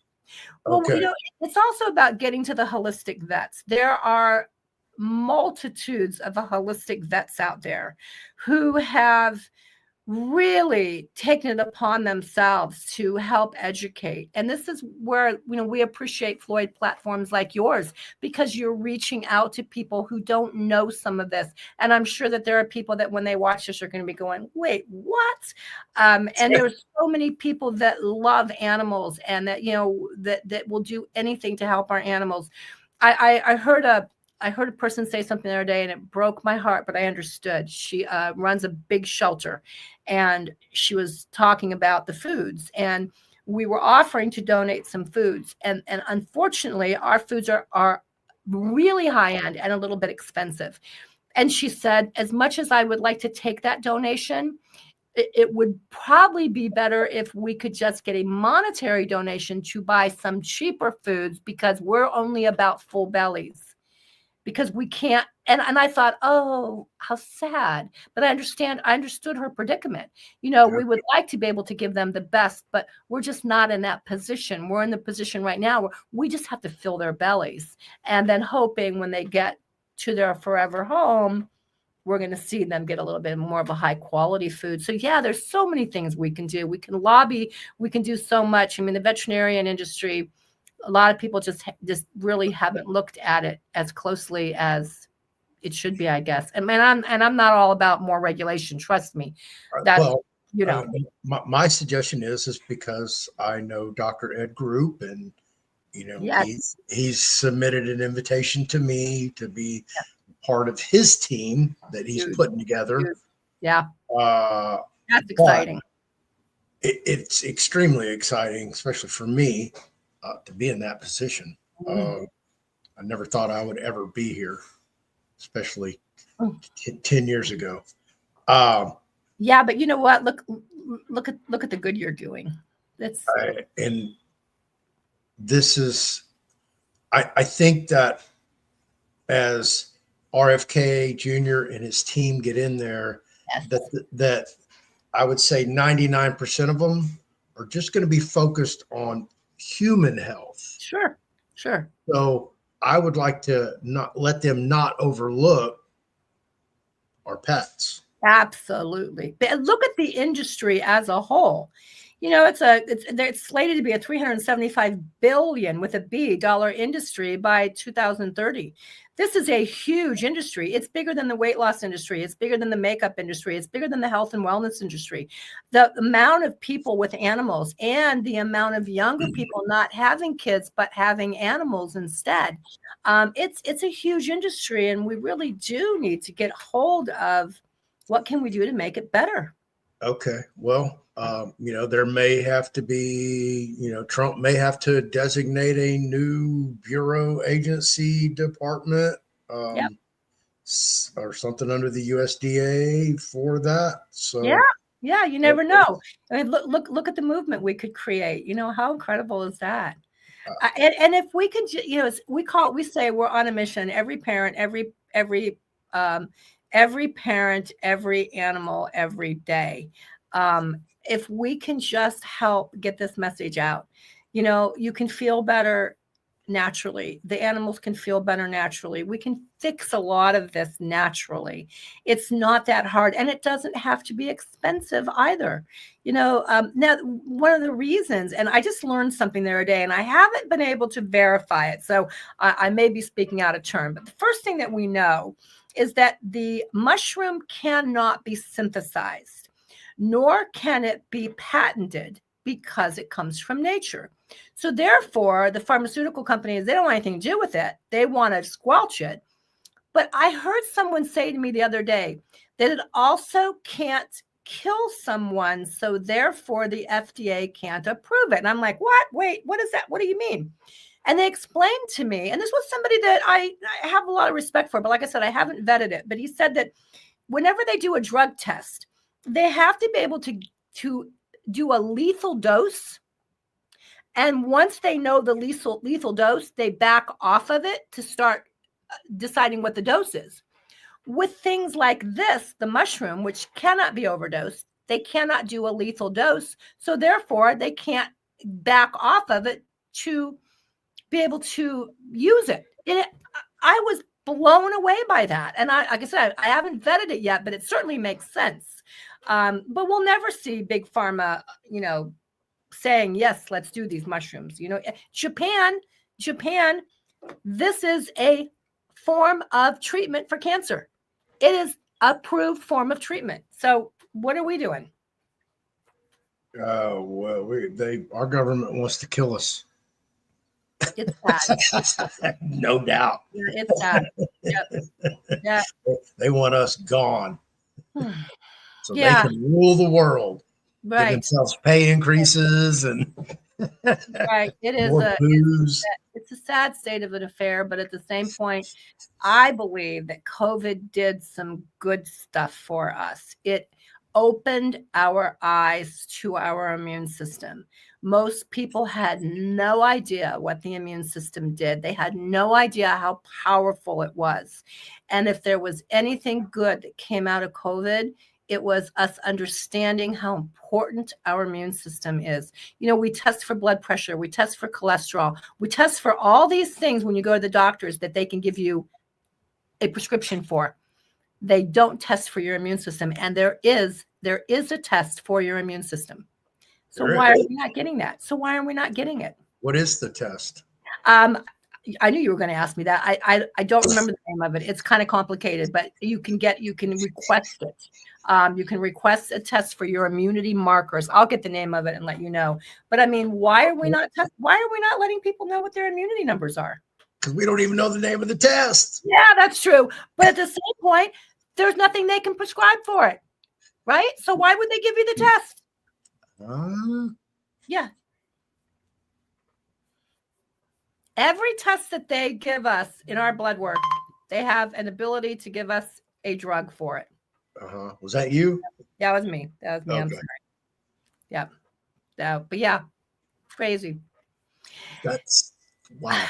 Well, Okay. it's also about getting to the holistic vets. There are multitudes of holistic vets out there who have really taken it upon themselves to help educate. And this is where, we appreciate Floyd platforms like yours, because you're reaching out to people who don't know some of this. And I'm sure that there are people that when they watch this are going to be going, wait, what? And there's so many people that love animals and that, that will do anything to help our animals. I heard a person say something the other day and it broke my heart, but I understood. She runs a big shelter and she was talking about the foods, and we were offering to donate some foods. And unfortunately, our foods are really high end and a little bit expensive. And she said, as much as I would like to take that donation, it would probably be better if we could just get a monetary donation to buy some cheaper foods, because we're only about full bellies. Because we can't, and I thought, oh, how sad. But I understood her predicament. We would like to be able to give them the best, but we're just not in that position. We're in the position right now where we just have to fill their bellies, and then hoping when they get to their forever home, we're going to see them get a little bit more of a high quality food. So yeah, there's so many things we can do. We can lobby, we can do so much. I mean, the veterinarian industry, a lot of people just really haven't looked at it as closely as it should be, I guess. And I'm not all about more regulation. Trust me. That my suggestion is because I know Dr. Ed Group, and yes. he's submitted an invitation to me to be part of his team that he's putting together. Yeah. That's exciting. It's extremely exciting, especially for me, to be in that position. I never thought I would ever be here, especially 10 years ago. Yeah, but you know what? Look at the good you're doing. It's And this is, I think that as RFK Jr. and his team get in there, yes. that I would say 99% of them are just going to be focused on human health. Sure. So I would like to not let them not overlook our pets. Absolutely. But look at the industry as a whole. You know, it's slated to be a 375 billion with a B dollar industry by 2030. This is a huge industry. It's bigger than the weight loss industry. It's bigger than the makeup industry. It's bigger than the health and wellness industry. The amount of people with animals and the amount of younger people not having kids but having animals instead. It's a huge industry, and we really do need to get hold of what can we do to make it better. Okay. Well, there may have to be, Trump may have to designate a new bureau, agency, department, Yep. or something under the USDA for that. So Yeah, you never know. I mean, look at the movement we could create. You know, how incredible is that? And if we could, we say we're on a mission. Every parent, every parent, every animal, every day. If we can just help get this message out, you can feel better naturally. The animals can feel better naturally. We can fix a lot of this naturally. It's not that hard, and it doesn't have to be expensive either. Now one of the reasons, and I just learned something the other day, and I haven't been able to verify it, so I may be speaking out of turn. But the first thing that we know is that the mushroom cannot be synthesized, nor can it be patented because it comes from nature. So therefore, the pharmaceutical companies, they don't want anything to do with it. They want to squelch it. But I heard someone say to me the other day that it also can't kill someone. So therefore, the FDA can't approve it. And I'm like, what? Wait, what is that? What do you mean? And they explained to me, and this was somebody that I have a lot of respect for, but like I said, I haven't vetted it. But he said that whenever they do a drug test, they have to be able to do a lethal dose. And once they know the lethal dose, they back off of it to start deciding what the dose is. With things like this, the mushroom, which cannot be overdosed, they cannot do a lethal dose. So therefore, they can't back off of it to be able to use it. I was blown away by that. And like I said, I haven't vetted it yet, but it certainly makes sense. But we'll never see big pharma, saying, yes, let's do these mushrooms. Japan, this is a form of treatment for cancer. It is approved form of treatment. So what are we doing? Well, our government wants to kill us. It's sad. No doubt. Yeah, it's sad. Yep. Yeah. They want us gone. So Yeah. they can rule the world. Right. Give themselves pay increases and right. It is it's a sad state of an affair, but at the same point, I believe that COVID did some good stuff for us. It opened our eyes to our immune system. Most people had no idea what the immune system did. They had no idea how powerful it was. And if there was anything good that came out of COVID, it was us understanding how important our immune system is. We test for blood pressure. We test for cholesterol. We test for all these things when you go to the doctors that they can give you a prescription for. They don't test for your immune system. And there is a test for your immune system. So why are we not getting that? So why are we not getting it? What is the test? I knew you were going to ask me that. I don't remember the name of it. It's kind of complicated, but you can request it. You can request a test for your immunity markers. I'll get the name of it and let you know. But I mean, why are we not letting people know what their immunity numbers are? Because we don't even know the name of the test. Yeah, that's true. But at the same point, there's nothing they can prescribe for it, right? So why would they give you the test? Yeah. Every test that they give us in our blood work, they have an ability to give us a drug for it. Was that you? That was me. Okay. I'm sorry. Yeah. So, but yeah, crazy. That's wow.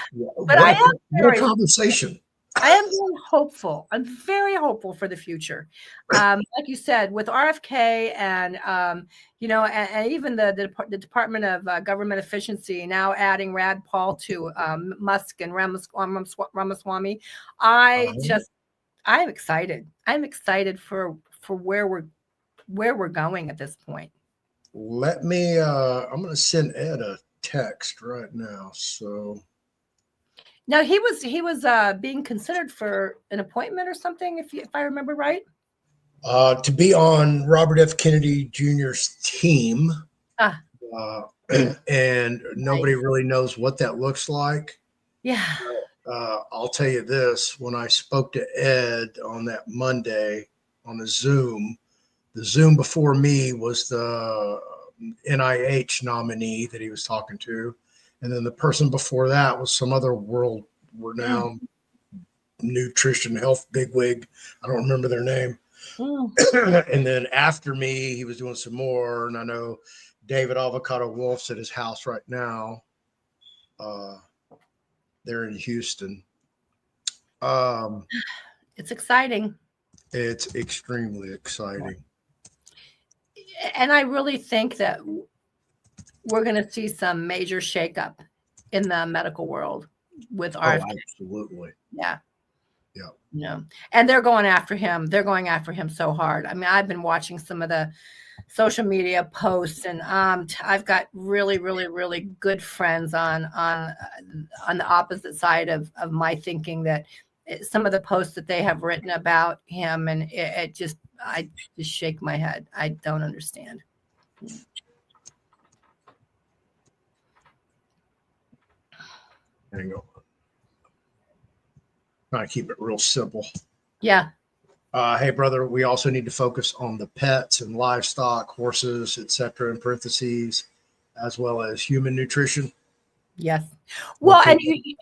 But I am What a very, conversation. I am very hopeful. I'm very hopeful for the future. Like you said, with RFK and and even the Department of Government Efficiency now adding Rad Paul to Musk and Ramaswamy, Uh-huh. I'm excited. I'm excited for where we're going at this point. Let me I'm gonna send Ed a text right now. So Now he was being considered for an appointment or something, if I remember right. to be on Robert F. Kennedy Jr.'s team, Ah, uh, and nobody nice. really knows what that looks like. Yeah. I'll tell you this: when I spoke to Ed on that Monday on the Zoom before me was the NIH nominee that he was talking to, and then the person before that was some other world Mm, renowned nutrition health bigwig. I don't remember their name. mm. And then after me, he was doing some more. And I know David Avocado Wolf's at his house right now. Uh, they're in Houston. Um, It's exciting. it's extremely exciting. And I really think that we're going to see some major shakeup in the medical world with Oh, RFK. absolutely. Yeah. Yeah. And they're going after him. They're going after him so hard. I mean, I've been watching some of the social media posts, and I've got really, really, really good friends on the opposite side of my thinking that some of the posts that they have written about him, and I just shake my head. I don't understand. Hang on. Trying to keep it real simple. Yeah. Hey, brother, we also need to focus on the pets and livestock, horses, etc., in parentheses, as well as human nutrition. Yes. Well, Okay. and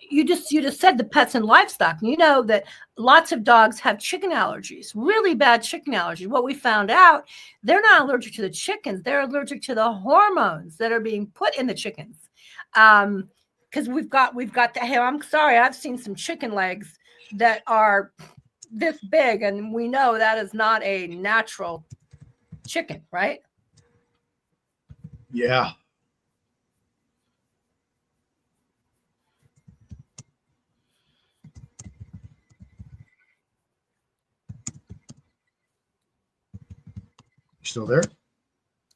you just said the pets and livestock. You know that lots of dogs have chicken allergies, really bad chicken allergies. What we found out, they're not allergic to the chickens; they're allergic to the hormones that are being put in the chickens. Because we've got the. Hey, I'm sorry, I've seen some chicken legs that are this big, and we know that is not a natural chicken, right? Yeah. You still there?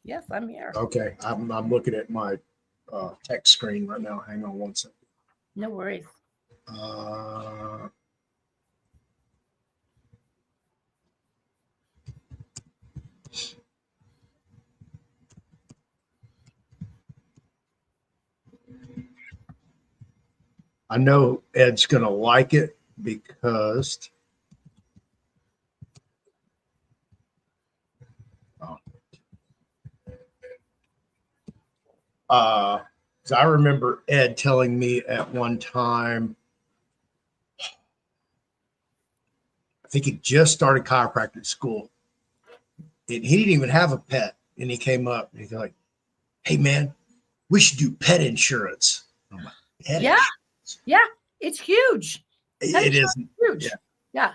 Yes, I'm here. Okay. I'm looking at my text screen right now. Hang on one second. No worries. Uh, I know Ed's going to like it because I remember Ed telling me at one time, I think he just started chiropractic school. He didn't even have a pet. And he came up and he's like, hey, man, we should do pet insurance. I'm like, pet Yeah, insurance? yeah, it's huge. It is. Huge. Yeah.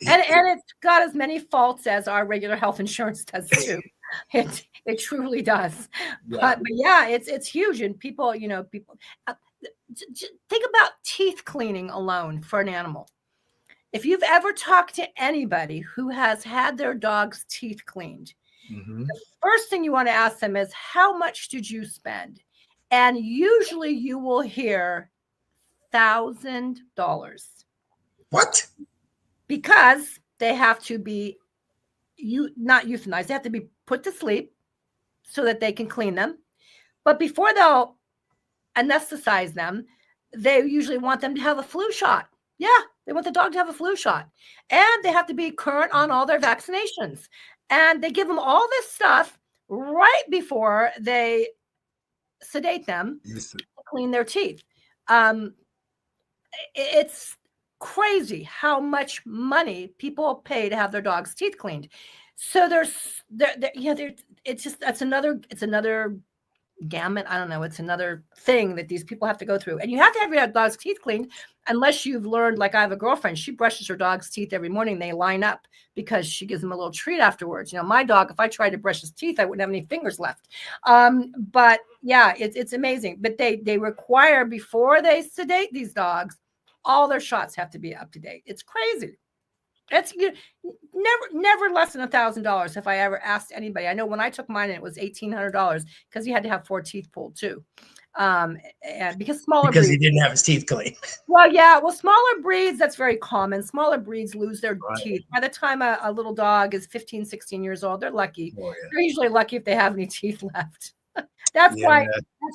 And it's got as many faults as our regular health insurance does too. It truly does. Yeah. But yeah, it's huge. And people, think about teeth cleaning alone for an animal. If you've ever talked to anybody who has had their dog's teeth cleaned, Mm-hmm. the first thing you want to ask them is, how much did you spend? And usually you will hear $1,000. What? Because they have to be not euthanized. They have to be put to sleep so that they can clean them. But before they'll anesthetize them, they usually want them to have a flu shot. Yeah, they want the dog to have a flu shot. And they have to be current on all their vaccinations. And they give them all this stuff right before they sedate them to clean their teeth. It's crazy how much money people pay to have their dog's teeth cleaned. So it's another gamut. I don't know. It's another thing that these people have to go through. And you have to have your dog's teeth cleaned unless you've learned, like I have a girlfriend, she brushes her dog's teeth every morning. They line up because she gives them a little treat afterwards. You know, my dog, if I tried to brush his teeth, I wouldn't have any fingers left. But yeah, it's amazing. But they require, before they sedate these dogs, all their shots have to be up to date. It's crazy. It's never less than $1,000 if I ever asked anybody. I know when I took mine, it was $1,800 because he had to have 4 teeth pulled too. And because smaller because breeds, he didn't have his teeth clean. well, yeah, well, smaller breeds, that's very common. Smaller breeds lose their Right. teeth. By the time a little dog is 15, 16 years old, they're lucky. Oh, yeah. They're usually lucky if they have any teeth left. That's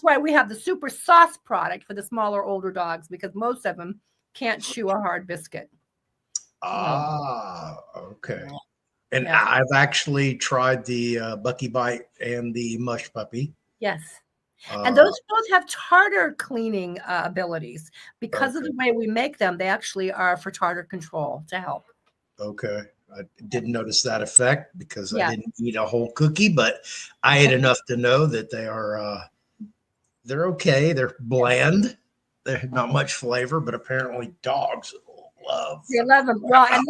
why we have the super sauce product for the smaller, older dogs, because most of them can't chew a hard biscuit. Ah, okay. And Yeah. I've actually tried the Bucky Bite and the Mush Puppy. Yes. And those both have tartar cleaning abilities. Because of the way we make them, they actually are for tartar control to help. Okay. I didn't notice that effect because Yeah. I didn't eat a whole cookie, but I ate enough to know that they are they're okay. They're bland. They're not much flavor, but apparently dogs love. They love them. Well, and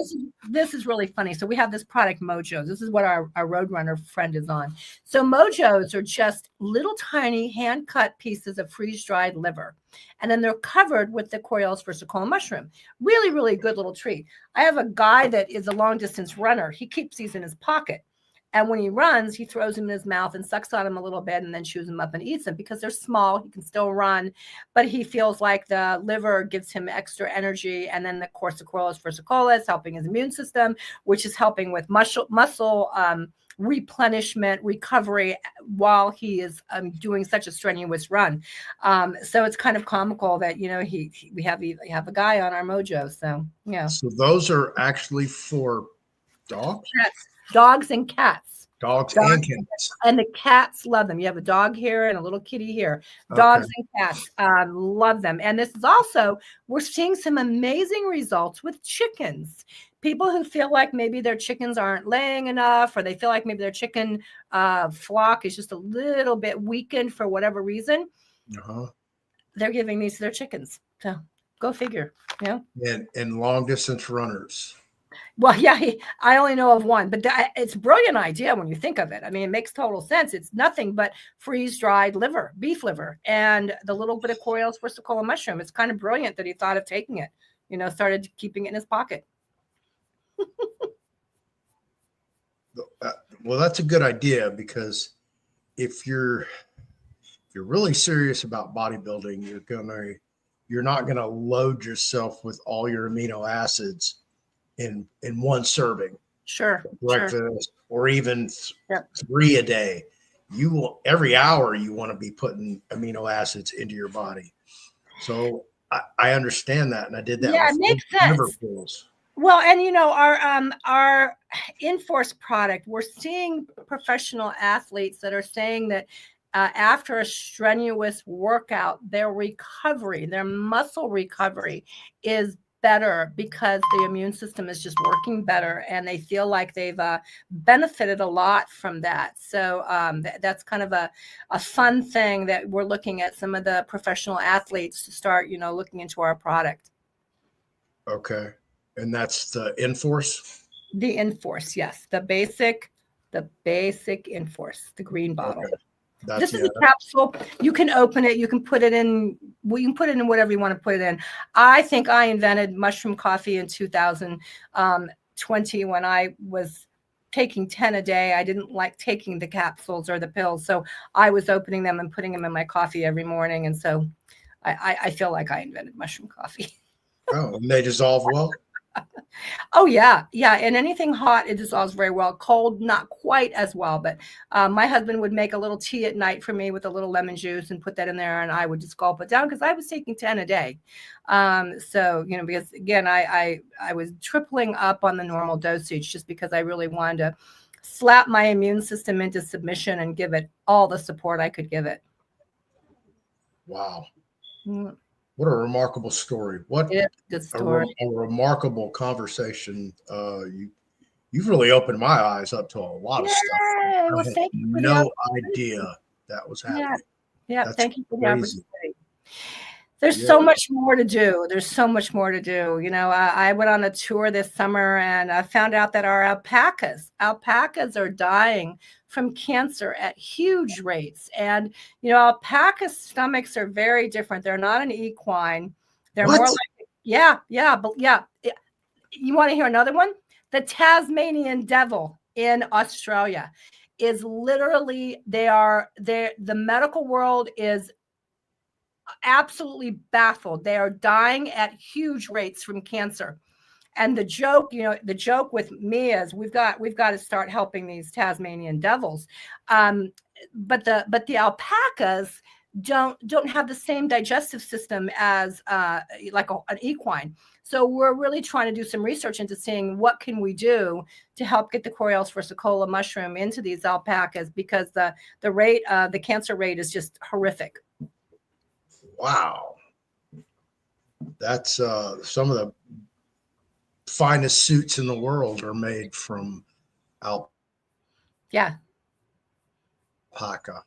this is really funny. So we have this product, Mojos. This is what our Roadrunner friend is on. So Mojos are just little tiny hand-cut pieces of freeze-dried liver. And then they're covered with the Coriellus versicolor mushroom. Really, really good little treat. I have a guy that is a long-distance runner. He keeps these in his pocket. And when he runs, he throws them in his mouth and sucks on them a little bit and then chews them up and eats them because they're small. He can still run, but he feels like the liver gives him extra energy. And then, of course, the Coriellus versicolor is helping his immune system, which is helping with muscle replenishment, recovery while he is doing such a strenuous run. So it's kind of comical that, you know, we have a guy on our Mojo. So, yeah. So those are actually for dogs? Cats. Dogs and cats. Dogs and cats. And the cats love them. You have a dog here and a little kitty here. Dogs and cats love them. And this is also, we're seeing some amazing results with chickens. People who feel like maybe their chickens aren't laying enough, or they feel like maybe their chicken flock is just a little bit weakened for whatever reason. They're giving these to their chickens. So go figure. Yeah. And long distance runners. Well, yeah, I only know of one, but it's a brilliant idea when you think of it. I mean, it makes total sense. It's nothing but freeze-dried liver, beef liver, and the little bit of Coriellus versicolor mushroom. It's kind of brilliant that he thought of taking it, you know, started keeping it in his pocket. Well, that's a good idea, because if you're really serious about bodybuilding, you're not gonna load yourself with all your amino acids in one serving. Sure. Breakfast, or even 3 a day. You will, every hour you want to be putting amino acids into your body. So I understand that, and I did that. Yeah, it makes sense. Well, and you know, our Enforce product, we're seeing professional athletes that are saying that after a strenuous workout, their muscle recovery is better because the immune system is just working better, and they feel like they've benefited a lot from that. So that's kind of a fun thing that we're looking at some of the professional athletes to start, you know, looking into our product. Okay. And that's the Enforce? The Enforce, yes. The basic Enforce, the green bottle. Okay. This is a capsule. You can open it. You can put it in. Well, you can put it in whatever you want to put it in. I think I invented mushroom coffee in 2020 when I was taking 10 a day. I didn't like taking the capsules or the pills, so I was opening them and putting them in my coffee every morning. And so I feel like I invented mushroom coffee. Oh, and they dissolve well? Oh, yeah. Yeah. And anything hot, it dissolves very well. Cold, not quite as well. But my husband would make a little tea at night for me with a little lemon juice and put that in there. And I would just gulp it down because I was taking 10 a day. So, you know, because again, I was tripling up on the normal dosage just because I really wanted to slap my immune system into submission and give it all the support I could give it. Wow. Mm. What a remarkable story. What a good story. A remarkable conversation. You've really opened my eyes up to a lot of stuff. Well, I had no idea that was happening. Yeah. That's Thank you for the crazy. opportunity. There's Yeah. so much more to do. There's so much more to do. You know, I went on a tour this summer and I found out that our alpacas are dying from cancer at huge rates. And, you know, alpaca stomachs are very different. They're not an equine. They're What? more like, yeah. You want to hear another one? The Tasmanian devil in Australia is literally, the medical world is absolutely baffled. They are dying at huge rates from cancer. And the joke with me is we've got to start helping these Tasmanian devils. But the alpacas don't have the same digestive system as like an equine. So we're really trying to do some research into seeing what can we do to help get the Coriellus versicolor mushroom into these alpacas, because the cancer rate is just horrific. Wow. That's some of the finest suits in the world are made from Yeah. alpaca.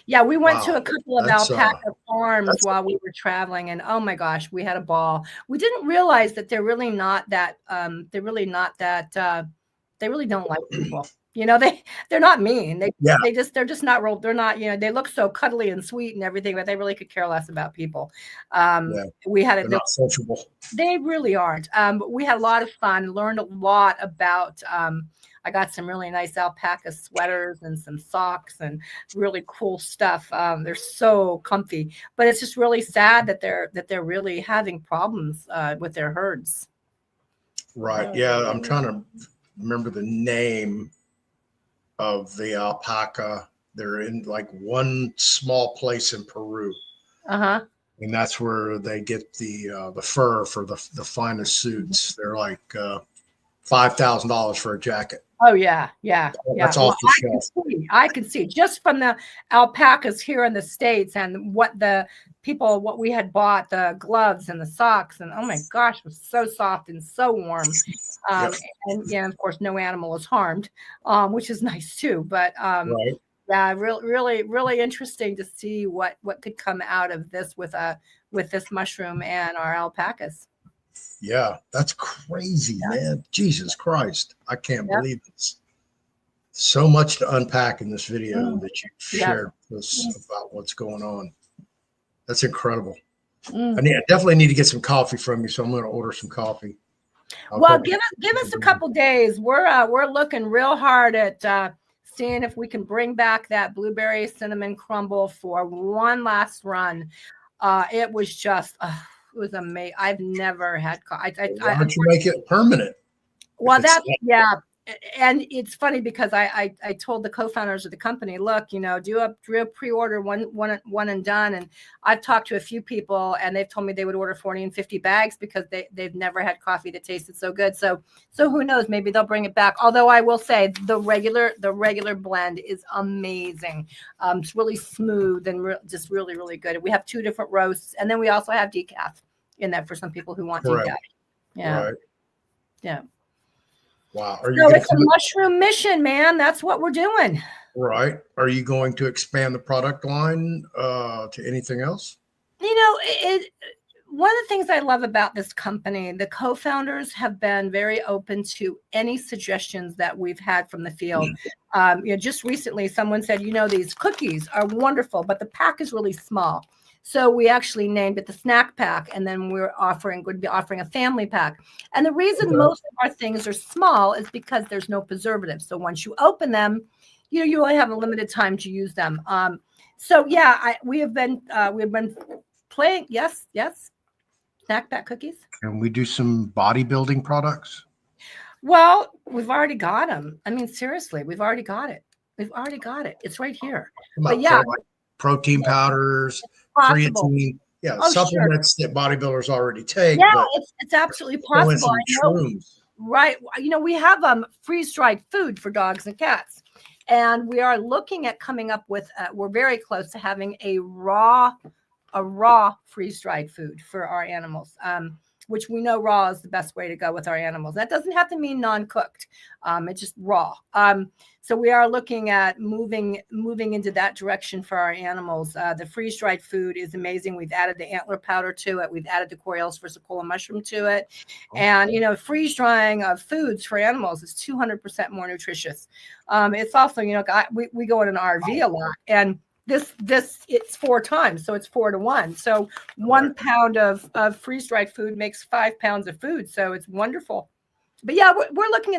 Yeah, we went to Wow. a couple of That's alpaca farms while we were traveling, and oh my gosh, we had a ball. We didn't realize that they're really not that they really don't like people. You know, they're not mean. They're just not real. They're not, you know, they look so cuddly and sweet and everything, but they really could care less about people. We had they're not sociable. They really aren't. But we had a lot of fun, learned a lot about I got some really nice alpaca sweaters and some socks and really cool stuff. They're so comfy, but it's just really sad that they're really having problems with their herds. Right. Yeah. I'm trying to remember the name of the alpaca. They're in like one small place in Peru. Uh-huh. And that's where they get the fur for the finest suits. They're like $5,000 for a jacket. Oh yeah. That's off the shelf. I can see just from the alpacas here in the States and what we had bought, the gloves and the socks, and oh my gosh, it was so soft and so warm. Yep. And yeah, of course, no animal is harmed, which is nice too. But Right. yeah, really interesting to see what could come out of this with this mushroom and our alpacas. Yeah, that's crazy, man. Jesus Christ. I can't believe this. So much to unpack in this video that you shared with us about what's going on. That's incredible. I definitely need to get some coffee from you, so I'm going to order some coffee. Well, give us a couple days. We're looking real hard at seeing if we can bring back that blueberry cinnamon crumble for one last run. It was just it was amazing. I've never had coffee. Why don't you make it permanent? Well, and it's funny because I told the co-founders of the company, look, you know, do a pre-order one and done. And I've talked to a few people and they've told me they would order 40 and 50 bags because they've never had coffee that tasted so good. So who knows, maybe they'll bring it back. Although I will say the regular blend is amazing. It's really smooth and just really, really good. We have 2 different roasts, and then we also have decaf in that for some people who want decaf. Yeah. Right. Yeah. Wow. So it's a mushroom mission, man. That's what we're doing. Right. Are you going to expand the product line to anything else? You know, one of the things I love about this company, the co-founders have been very open to any suggestions that we've had from the field. You know, just recently, someone said, you know, these cookies are wonderful, but the pack is really small. So we actually named it the snack pack, and then we're going to be offering a family pack. And the reason most of our things are small is because there's no preservatives. So once you open them, you only have a limited time to use them. So yeah, we've been playing. Yes, snack pack cookies. Can we do some bodybuilding products? Well, we've already got them. I mean, seriously, we've already got it. It's right here. But yeah, like protein powders, creatine, supplements that bodybuilders already take. Yeah, it's absolutely possible. Shrooms. Right. You know, we have freeze-dried food for dogs and cats, and we are looking at coming up with. We're very close to having a raw freeze-dried food for our animals. which we know raw is the best way to go with our animals. That doesn't have to mean non-cooked. It's just raw. So we are looking at moving into that direction for our animals. The freeze-dried food is amazing. We've added the antler powder to it. We've added the Coriellus versicolor mushroom to it. And, freeze drying of foods for animals is 200% more nutritious. It's also, we go in an RV a lot, and this it's 4 times, so it's 4 to 1. So 1 pound of freeze-dried food makes 5 pounds of food. So it's wonderful. But yeah, we're looking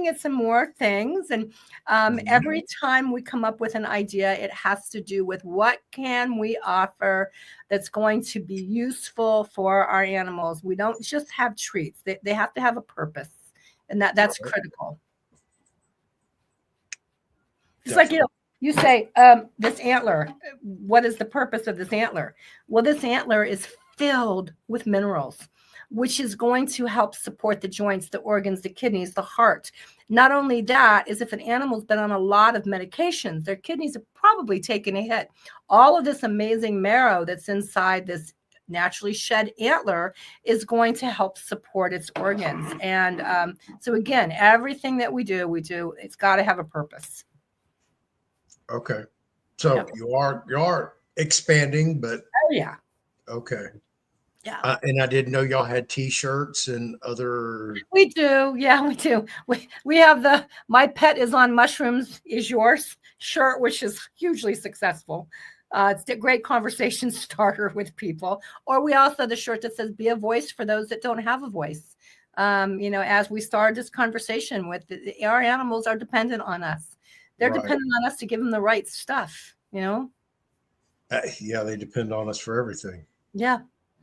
at some more things, and every time we come up with an idea, it has to do with what can we offer that's going to be useful for our animals. We don't just have treats; they have to have a purpose, and that's critical. It's like you say, this antler. What is the purpose of this antler? Well, this antler is filled with minerals, which is going to help support the joints, the organs, the kidneys, the heart. Not only that, is if an animal's been on a lot of medications, their kidneys have probably taken a hit. All of this amazing marrow that's inside this naturally shed antler is going to help support its organs. And so again, everything that we do, it's got to have a purpose. Okay. So you are expanding, but okay. Yeah. And I didn't know y'all had T-shirts and other. We do. Yeah, we do. We have My Pet is on Mushrooms is Yours shirt, which is hugely successful. It's a great conversation starter with people. Or we also have the shirt that says be a voice for those that don't have a voice. As we started this conversation with our animals are dependent on us. They're dependent on us to give them the right stuff, Yeah, they depend on us for everything. Yeah.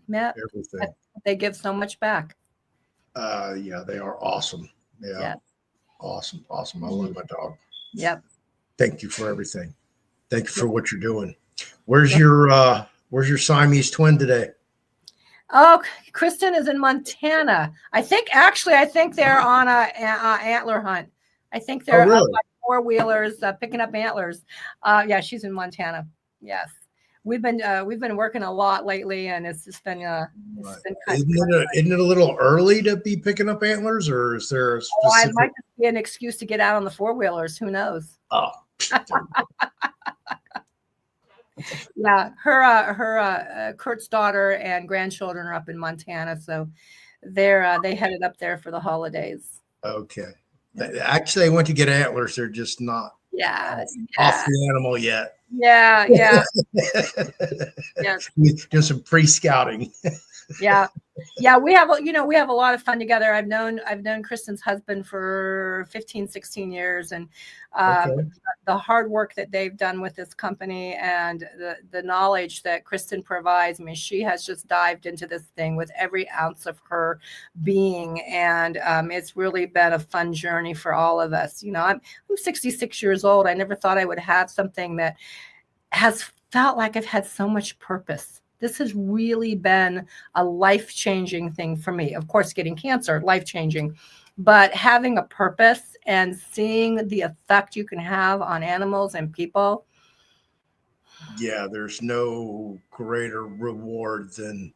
Yeah. Everything. They give so much back. They are awesome. Yeah. Awesome. I love my dog. Yep. Thank you for everything. Thank you for what you're doing. Where's your Siamese twin today? Oh, Kristen is in Montana. I think they're on a antler hunt. I think they're up by 4-wheelers picking up antlers. She's in Montana. Yes. We've been working a lot lately, and it's just been isn't it a little early to be picking up antlers, or is there a specific... it might just be an excuse to get out on the 4-wheelers. Who knows? Oh. Yeah, her Kurt's daughter and grandchildren are up in Montana, so they headed up there for the holidays. Okay. Actually, they went to get antlers. They're just not off the animal yet. Yeah. Yes. Do some pre-scouting. Yeah. We have a lot of fun together. I've known Kristen's husband for 15, 16 years, and the hard work that they've done with this company and the knowledge that Kristen provides. I mean, she has just dived into this thing with every ounce of her being, and it's really been a fun journey for all of us. I'm 66 years old. I never thought I would have something that has felt like I've had so much purpose. This has really been a life-changing thing for me. Of course, getting cancer, life-changing, but having a purpose and seeing the effect you can have on animals and people. Yeah, there's no greater reward than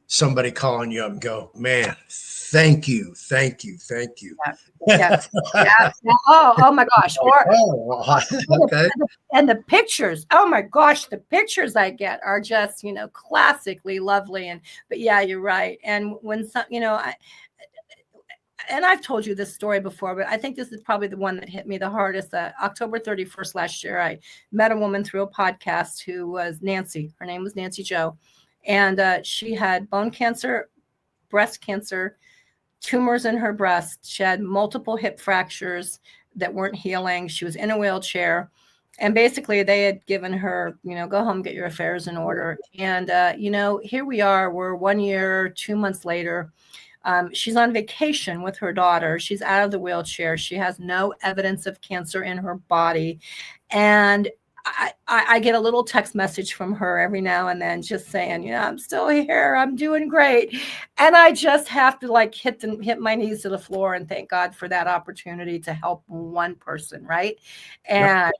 somebody calling you up and go, man, thank you. Yeah. Oh my gosh. Okay. And the pictures, oh my gosh, the pictures I get are just, classically lovely. But yeah, you're right. And when some, and I've told you this story before, but I think this is probably the one that hit me the hardest. October 31st last year, I met a woman through a podcast who was Nancy. Her name was Nancy Joe. And she had bone cancer, breast cancer, tumors in her breast. She had multiple hip fractures that weren't healing. She was in a wheelchair. And basically they had given her, go home, get your affairs in order. And, here we are. We're 1 year, 2 months later. She's on vacation with her daughter. She's out of the wheelchair. She has no evidence of cancer in her body. And I get a little text message from her every now and then just saying, I'm still here. I'm doing great. And I just have to like hit my knees to the floor and thank God for that opportunity to help one person, right? And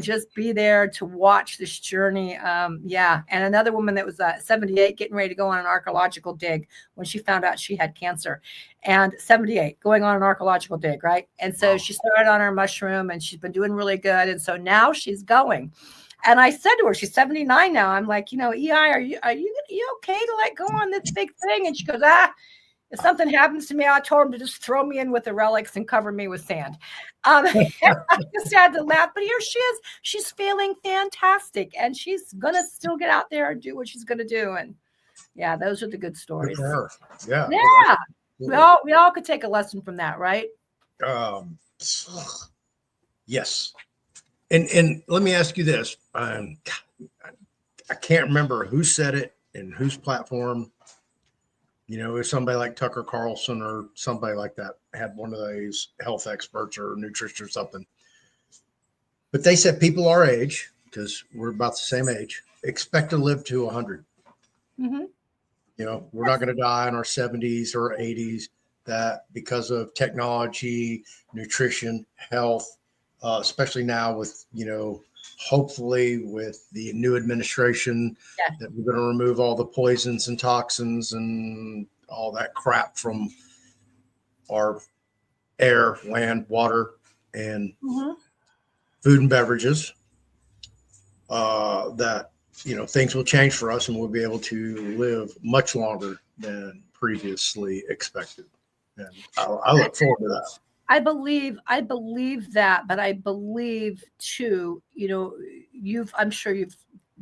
just be there to watch this journey. Yeah. And another woman that was 78 getting ready to go on an archaeological dig when she found out she had cancer, and 78 going on an archaeological dig, right? And so she started on her mushroom and she's been doing really good. And so now she's going. And I said to her, she's 79 now. I'm like, EI, are you okay to like go on this big thing? And she goes, if something happens to me, I told him to just throw me in with the relics and cover me with sand. I just had to laugh, but here she is. She's feeling fantastic, and she's gonna still get out there and do what she's gonna do. And yeah, those are the good stories. Yeah. Yeah. We all could take a lesson from that, right? Yes. And let me ask you this. I can't remember who said it and whose platform. If somebody like Tucker Carlson or somebody like that had one of those health experts or nutritionists or something. But they said people our age, because we're about the same age, expect to live to 100. Mm-hmm. We're not going to die in our 70s or 80s, that because of technology, nutrition, health, especially now with, hopefully with the new administration, that we're going to remove all the poisons and toxins and all that crap from our air, land, water, and food and beverages, that, things will change for us and we'll be able to live much longer than previously expected. And I look forward to that. I believe that, but I believe too, I'm sure you've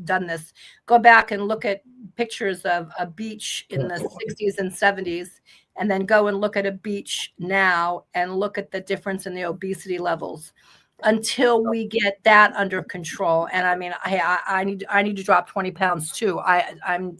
done this. Go back and look at pictures of a beach in the 60s and 70s, and then go and look at a beach now and look at the difference in the obesity levels until we get that under control. And I mean, I need to drop 20 pounds too. I'm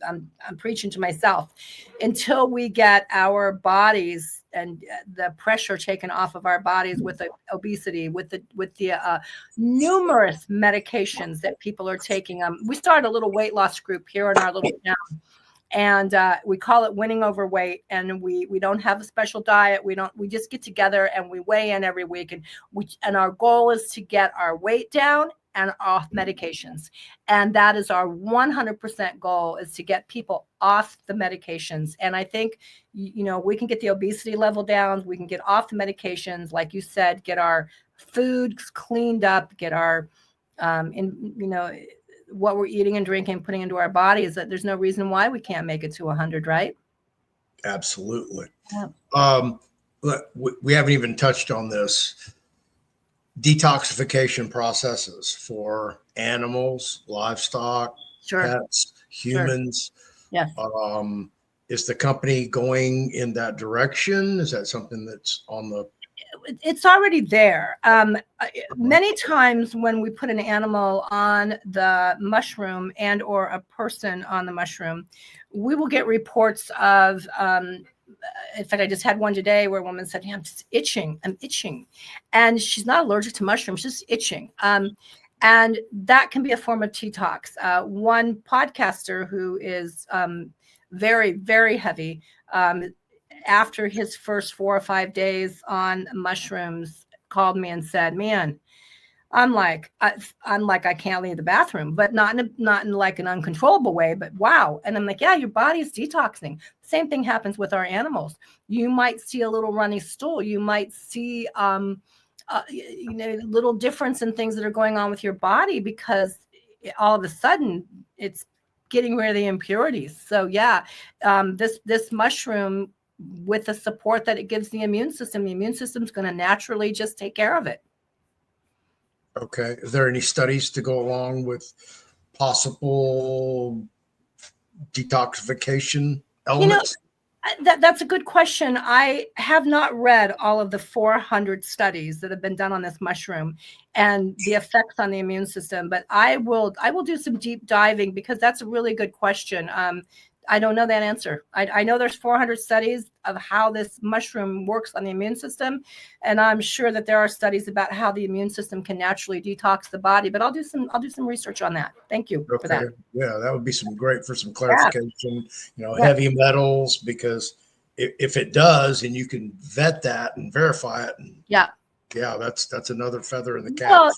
preaching to myself until we get our bodies and the pressure taken off of our bodies with the obesity, with the numerous medications that people are taking. We started a little weight loss group here in our little town, and we call it Winning Overweight. And we don't have a special diet. We just get together and we weigh in every week, and our goal is to get our weight down and off medications. And that is our 100% goal, is to get people off the medications. And I think, we can get the obesity level down. We can get off the medications. Like you said, get our food cleaned up, get our, what we're eating and drinking, putting into our bodies, that there's no reason why we can't make it to 100, right? Absolutely. Yeah. We haven't even touched on this. Detoxification processes for animals, livestock, pets, humans. Yes. Is the company going in that direction? Is that something that's on the... It's already there. Many times when we put an animal on the mushroom and or a person on the mushroom, we will get reports of, in fact, I just had one today where a woman said, I'm just itching. I'm itching. And she's not allergic to mushrooms, just itching. And that can be a form of detox. One podcaster who is very, very heavy, after his first 4 or 5 days on mushrooms, called me and said, man, I'm like, I can't leave the bathroom, but not in like an uncontrollable way, but wow. And I'm like, yeah, your body is detoxing. Same thing happens with our animals. You might see a little runny stool. You might see, little difference in things that are going on with your body, because all of a sudden it's getting rid of the impurities. So yeah, this mushroom, with the support that it gives the immune system is going to naturally just take care of it. Okay. Is there any studies to go along with possible detoxification elements? That's a good question. I have not read all of the 400 studies that have been done on this mushroom and the effects on the immune system, but I will do some deep diving, because that's a really good question. I don't know that answer. I know there's 400 studies of how this mushroom works on the immune system, and I'm sure that there are studies about how the immune system can naturally detox the body. But I'll do some research on that. Thank you for that. Yeah, that would be great for some clarification. Heavy metals, because if it does, and you can vet that and verify it, and Yeah. yeah, that's another feather in the cap. Well,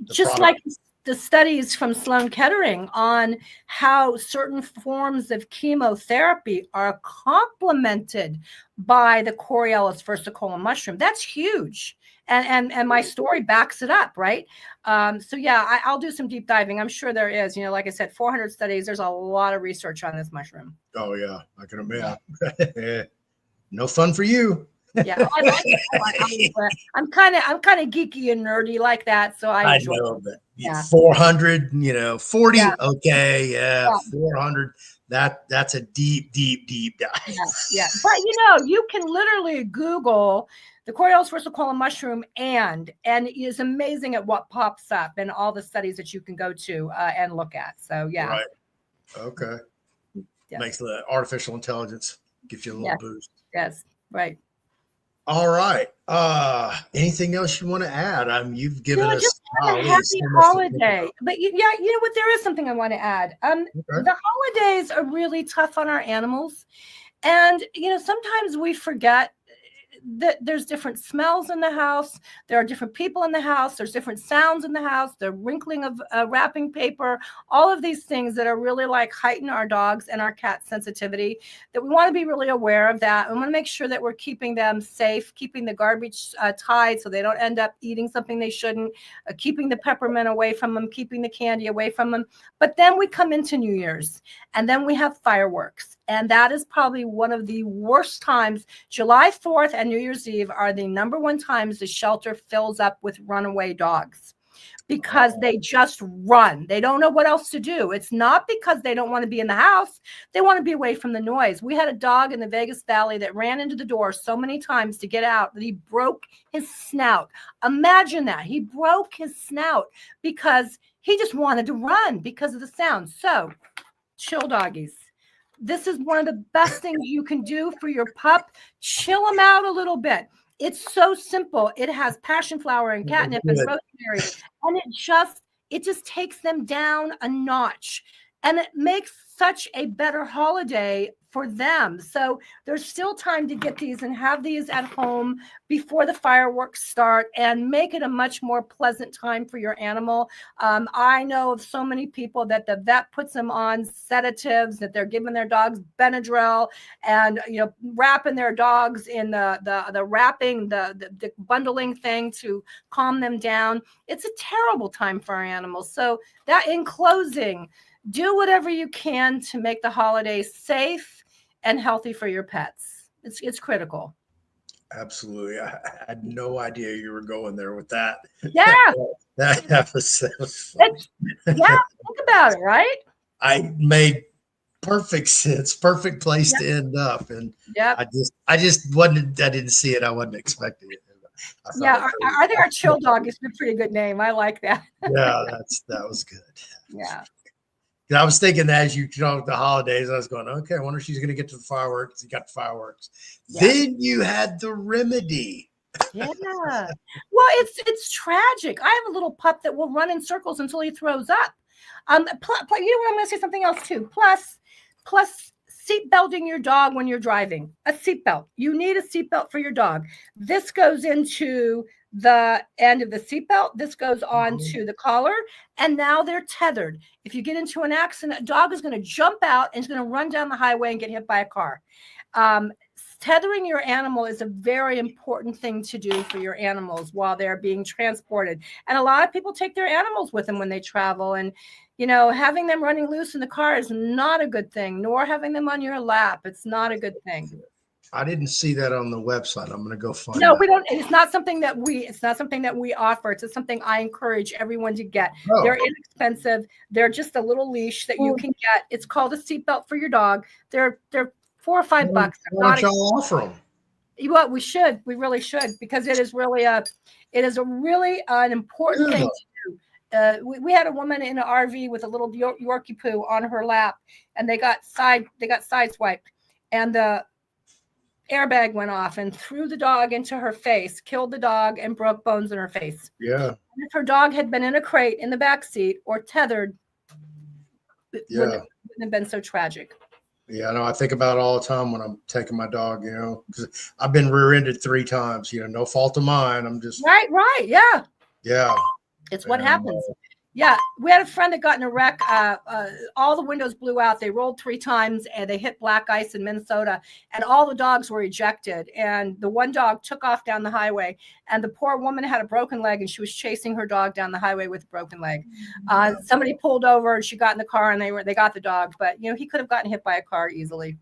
the just product. like the studies from Sloan Kettering on how certain forms of chemotherapy are complemented by the Coriolis versicolor mushroom. That's huge. And my story backs it up, right? So yeah, I'll do some deep diving. I'm sure there is, like I said, 400 studies. There's a lot of research on this mushroom. Oh yeah, I can imagine. No fun for you. Yeah, I'm kind of geeky and nerdy like that, so I enjoy know that. Yeah. 400, 40. Yeah. Okay, yeah, Yeah. 400. That's a deep dive. Yeah. But you can literally Google the Coriolis versicolor mushroom and it is amazing at what pops up and all the studies that you can go to and look at. So yeah. Right. Okay. Yes. Makes the artificial intelligence gives you a little boost. Yes. Right. All right. Anything else you want to add? You've given us just have a happy holiday. But you know what? There is something I want to add. The holidays are really tough on our animals, and sometimes we forget that there's different smells in the house. There are different people in the house. There's different sounds in the house. The wrinkling of wrapping paper, all of these things that are really like heighten our dogs and our cat sensitivity, that we want to be really aware of that. We want to make sure that we're keeping them safe, keeping the garbage tied so they don't end up eating something they shouldn't, keeping the peppermint away from them, keeping the candy away from them. But then we come into New Year's and then we have fireworks. And that is probably one of the worst times. July 4th and New Year's Eve are the number one times the shelter fills up with runaway dogs because they just run. They don't know what else to do. It's not because they don't want to be in the house. They want to be away from the noise. We had a dog in the Vegas Valley that ran into the door so many times to get out that he broke his snout. Imagine that. He broke his snout because he just wanted to run because of the sound. So chill, doggies. This is one of the best things you can do for your pup. Chill them out a little bit. It's so simple. It has passion flower and catnip and rosemary, and it just takes them down a notch, and it makes such a better holiday for them. So there's still time to get these and have these at home before the fireworks start and make it a much more pleasant time for your animal. I know of so many people that the vet puts them on sedatives, that they're giving their dogs Benadryl and wrapping their dogs in the wrapping, the bundling thing to calm them down. It's a terrible time for our animals. So that, in closing, do whatever you can to make the holidays safe and healthy for your pets. It's critical. Absolutely. I had no idea you were going there with that. Yeah. that was funny. Yeah, think about it, right? I made perfect sense, perfect place to end up. And I just wasn't, I didn't see it. I wasn't expecting it. I think our chill dog is a pretty good name. I like that. Yeah, that was good. Yeah. I was thinking that as you talked the holidays, I was going, okay, I wonder if she's going to get to the fireworks. You got the fireworks. Yeah. Then you had the remedy. Yeah. Well, it's tragic. I have a little pup that will run in circles until he throws up. You know what? I'm going to say something else too. Plus seat belting your dog when you're driving. A seatbelt. You need a seatbelt for your dog. This goes into the end of the seatbelt. This goes on to the collar, and now they're tethered. If you get into an accident, a dog is going to jump out and is going to run down the highway and get hit by a car. Tethering your animal is a very important thing to do for your animals while they're being transported. And a lot of people take their animals with them when they travel, and having them running loose in the car is not a good thing, nor having them on your lap. It's not a good thing. I didn't see that on the website. I'm going to go find. No, we don't. It's not something that we offer. It's something I encourage everyone to get. Oh. They're inexpensive. They're just a little leash that you can get. It's called a seatbelt for your dog. They're $4 or $5. Why don't y'all offer them? Well, we should. We really should, because it is really an important thing to do. We had a woman in an RV with a little Yorkie poo on her lap, and they got sideswiped, and the airbag went off and threw the dog into her face, killed the dog, and broke bones in her face. Yeah. And if her dog had been in a crate in the back seat or tethered, it wouldn't have been so tragic. Yeah, no, I think about it all the time when I'm taking my dog, you know, because I've been rear-ended 3 times, you know, no fault of mine. I'm just, Right. Yeah. yeah. It's what And, happens. Yeah, we had a friend that got in a wreck. All the windows blew out. They rolled 3 times and they hit black ice in Minnesota, and all the dogs were ejected. And the one dog took off down the highway, and the poor woman had a broken leg, and she was chasing her dog down the highway with a broken leg. Somebody pulled over, and she got in the car, and they got the dog. But he could have gotten hit by a car easily.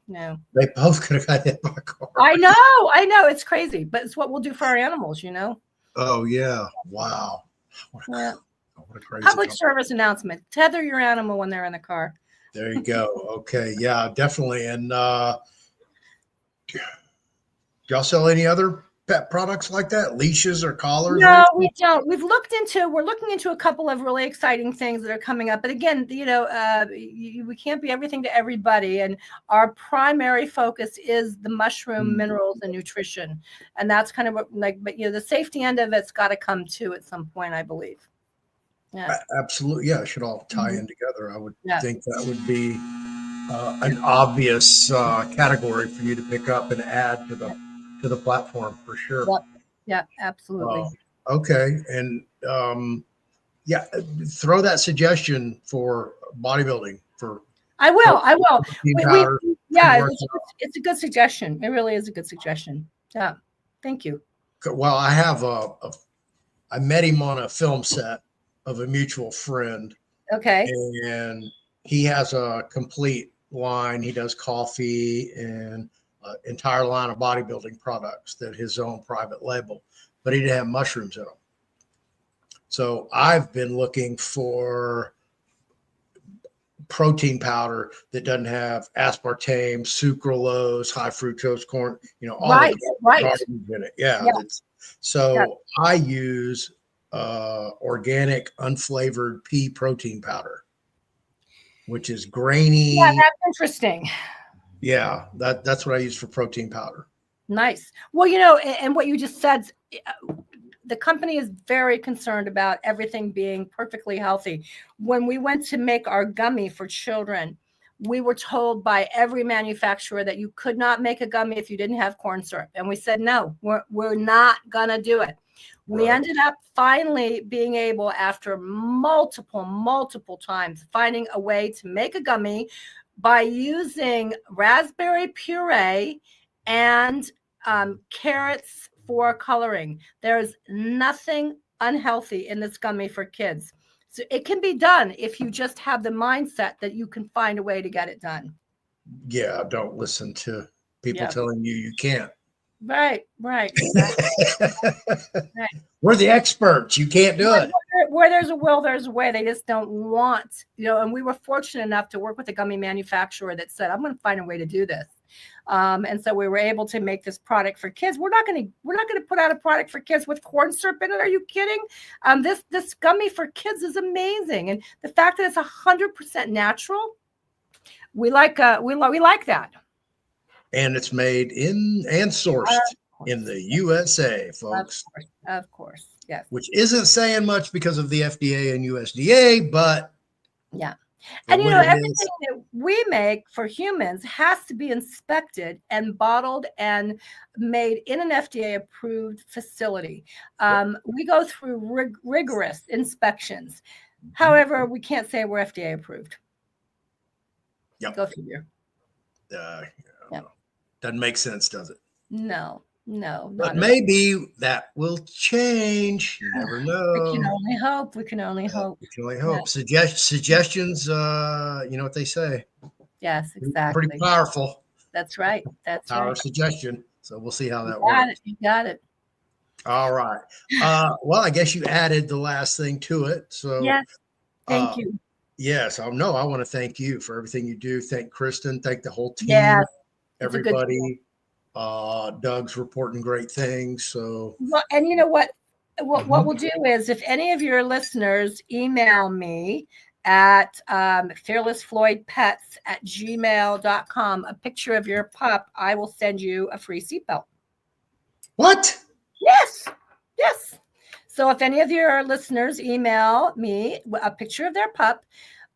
No, they both could have got hit by a car. I know, it's crazy, but it's what we'll do for our animals. Oh, yeah. Wow. Yeah. What a crazy Public company. service announcement: tether your animal when they're in the car. There you go. Okay. Yeah, definitely. And y'all sell any other pet products like that? Leashes or collars? No, we don't. We're looking into a couple of really exciting things that are coming up. But again, we can't be everything to everybody. And our primary focus is the mushroom minerals and nutrition. And that's kind of what, but the safety end of it's got to come too at some point, I believe. Yeah. Absolutely. Yeah, it should all tie in together. I would Yeah. think that would be an obvious category for you to pick up and add to the platform for sure. Yep. Yeah, absolutely. Okay. And yeah, throw that suggestion for bodybuilding for. I will. Yeah, it's a good suggestion. It really is a good suggestion. Yeah. Thank you. Well, I have I met him on a film set of a mutual friend. Okay. And he has a complete line. He does coffee and entire line of bodybuilding products that his own private label, but he didn't have mushrooms in them. So I've been looking for protein powder that doesn't have aspartame, sucralose, high fructose corn, all right in it. Yeah. So I use organic unflavored pea protein powder, which is grainy. Yeah, that's interesting. Yeah, that's what I use for protein powder. Nice. Well, and what you just said, the company is very concerned about everything being perfectly healthy. When we went to make our gummy for children, we were told by every manufacturer that you could not make a gummy if you didn't have corn syrup. And we said, no, we're not going to do it. We ended up finally being able, after multiple times, finding a way to make a gummy by using raspberry puree and carrots for coloring. There's nothing unhealthy in this gummy for kids. So it can be done if you just have the mindset that you can find a way to get it done. Yeah, don't listen to people telling you can't. Right. Exactly. Right. We're the experts. You can't do it. Where there's a will, there's a way. They just don't want, and we were fortunate enough to work with a gummy manufacturer that said, I'm going to find a way to do this. And so we were able to make this product for kids. We're not going to put out a product for kids with corn syrup in it. Are you kidding? This gummy for kids is amazing. And the fact that it's 100% natural, we like that. And it's made in and sourced in the USA, folks. Of course. Yes. Which isn't saying much because of the FDA and USDA, but yeah. And everything that we make for humans has to be inspected and bottled and made in an FDA approved facility. We go through rigorous inspections. However, we can't say we're FDA approved. Yep. Go figure. Doesn't make sense, does it? No. But maybe that will change. You never know. We can only hope. Yeah. Suggestions, you know what they say. Yes, exactly. Pretty powerful. That's right. Power of suggestion. So we'll see how that works. You got it. All right. Well, I guess you added the last thing to it. So yes. Thank you. Yes. I want to thank you for everything you do. Thank Kristen. Thank the whole team. Yes. Everybody. Doug's reporting great things. So and you know what we'll do is, if any of your listeners email me at FearlessFloydPets@gmail.com a picture of your pup, I will send you a free seatbelt. What? Yes. So if any of your listeners email me a picture of their pup,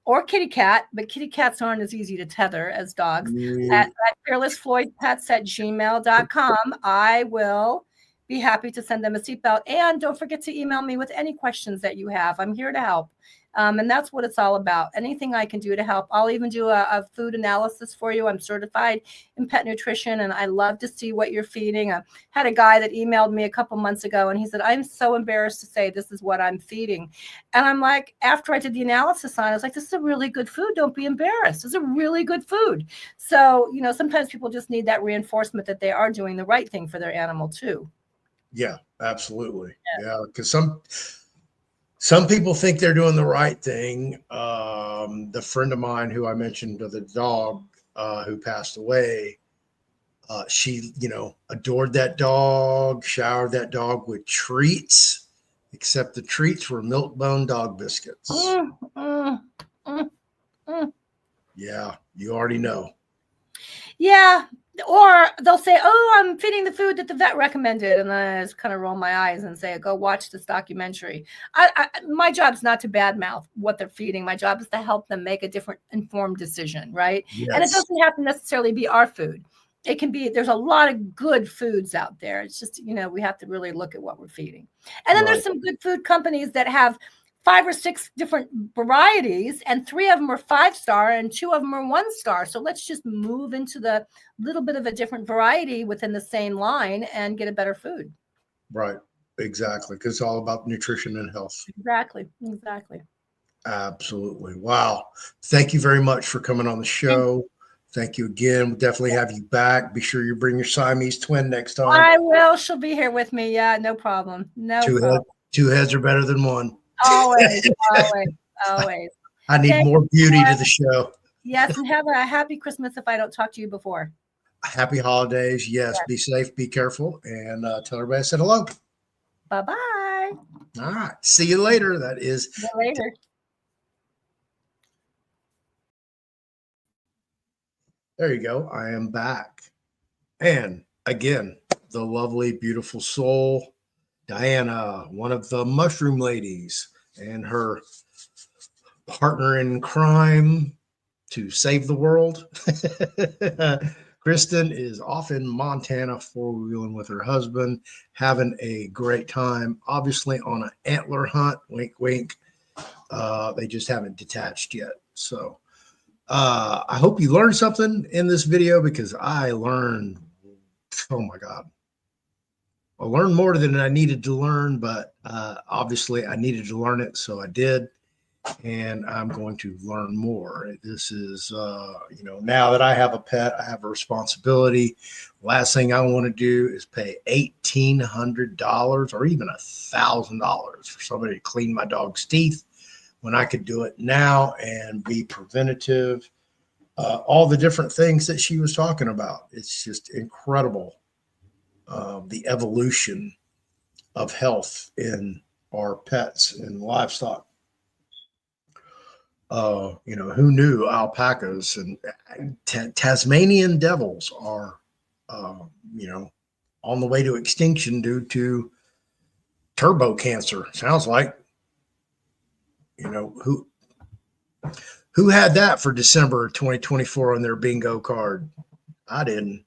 or kitty cat, but kitty cats aren't as easy to tether as dogs, at fearlessfloydpets@gmail.com. I will be happy to send them a seatbelt. And don't forget to email me with any questions that you have. I'm here to help. And that's what it's all about. Anything I can do to help. I'll even do a food analysis for you. I'm certified in pet nutrition, and I love to see what you're feeding. I had a guy that emailed me a couple months ago, and he said, I'm so embarrassed to say this is what I'm feeding. And I'm like, after I did the analysis on it, I was like, this is a really good food. Don't be embarrassed. It's a really good food. So, sometimes people just need that reinforcement that they are doing the right thing for their animal too. Yeah, absolutely. Yeah, because some people think they're doing the right thing. The friend of mine who I mentioned, the dog who passed away, she, adored that dog, showered that dog with treats, except the treats were milk-bone dog biscuits. Yeah, you already know. Yeah. Or they'll say, oh, I'm feeding the food that the vet recommended. And then I just kind of roll my eyes and say, go watch this documentary. My job's not to badmouth what they're feeding. My job is to help them make a different informed decision, right? Yes. And it doesn't have to necessarily be our food. It can be, there's a lot of good foods out there. It's just, we have to really look at what we're feeding. And then there's some good food companies that have 5 or 6 different varieties, and 3 of them are 5-star and 2 of them are 1-star. So let's just move into the little bit of a different variety within the same line and get a better food. Right. Exactly. Because it's all about nutrition and health. Exactly. Absolutely. Wow. Thank you very much for coming on the show. Thank you again. We'll definitely have you back. Be sure you bring your Siamese twin next time. I will. She'll be here with me. Yeah, no problem. Two heads are better than one. Always. I need more beauty to the show. Yes, and have a happy Christmas if I don't talk to you before. Happy holidays. Yes, be safe, be careful, and tell everybody I said hello. Bye-bye. All right. See you later. See you later. There you go. I am back. And again, the lovely, beautiful soul, Dyanah, one of the mushroom ladies, and her partner in crime to save the world. Kristen is off in Montana four-wheeling with her husband, having a great time, obviously on an antler hunt, wink, wink. They just haven't detached yet. So I hope you learned something in this video, because I learned, oh my God, I learned more than I needed to learn, but obviously I needed to learn it. So I did. And I'm going to learn more. This is, now that I have a pet, I have a responsibility. Last thing I want to do is pay $1,800 or even $1,000 for somebody to clean my dog's teeth when I could do it now and be preventative. All the different things that she was talking about. It's just incredible, the evolution of health in our pets and livestock. Who knew alpacas and Tasmanian devils are, on the way to extinction due to turbo cancer. Sounds like, who had that for December 2024 on their bingo card? I didn't.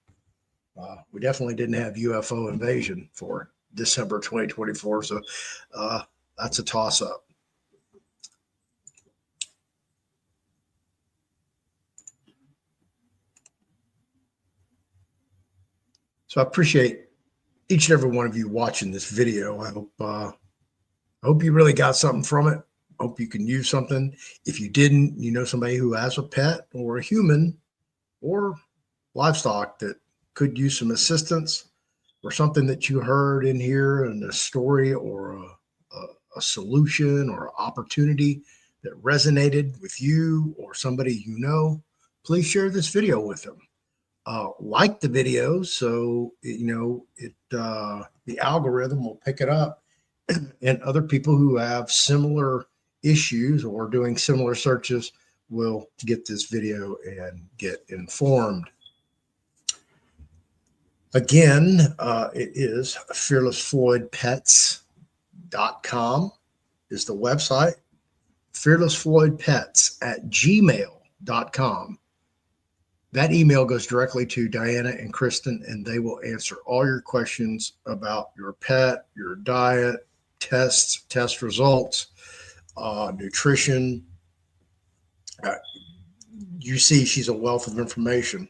We definitely didn't have UFO invasion for December 2024. So that's a toss up. So I appreciate each and every one of you watching this video. I hope you really got something from it. Hope you can use something. If you didn't, somebody who has a pet or a human or livestock that could use some assistance, or something that you heard in here in a story or a solution or opportunity that resonated with you or somebody please share this video with them. Like the video, so the algorithm will pick it up, and other people who have similar issues or doing similar searches will get this video and get informed. Again, it is FearlessFloydPets.com is the website. fearlessfloydpets@gmail.com. That email goes directly to Dyanah and Kristen, and they will answer all your questions about your pet, your diet, tests, test results, nutrition. You see, she's a wealth of information.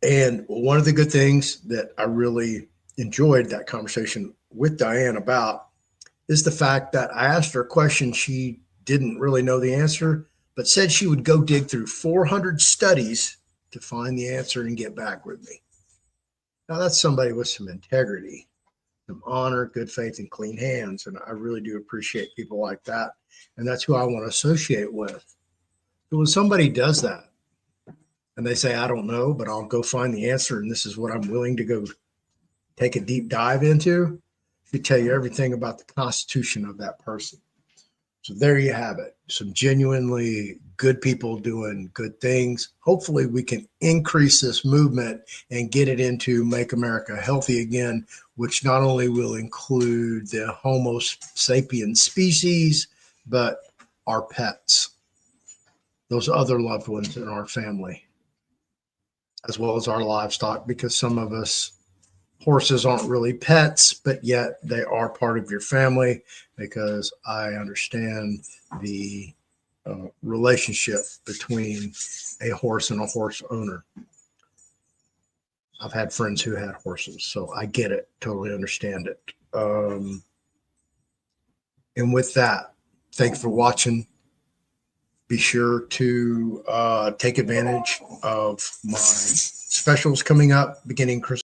And one of the good things that I really enjoyed that conversation with Dyanah about is the fact that I asked her a question she didn't really know the answer, but said she would go dig through 400 studies to find the answer and get back with me. Now, that's somebody with some integrity, some honor, good faith, and clean hands. And I really do appreciate people like that. And that's who I want to associate with. So when somebody does that and they say, I don't know, but I'll go find the answer, and this is what I'm willing to go take a deep dive into, to tell you everything about the constitution of that person. So there you have it. Some genuinely good people doing good things. Hopefully we can increase this movement and get it into Make America Healthy Again, which not only will include the Homo sapiens species, but our pets, those other loved ones in our family, as well as our livestock, because some of us, horses aren't really pets, but yet they are part of your family, because I understand the relationship between a horse and a horse owner. I've had friends who had horses, so I get it, totally understand it. And with that, thanks for watching. Be sure to take advantage of my specials coming up beginning Christmas.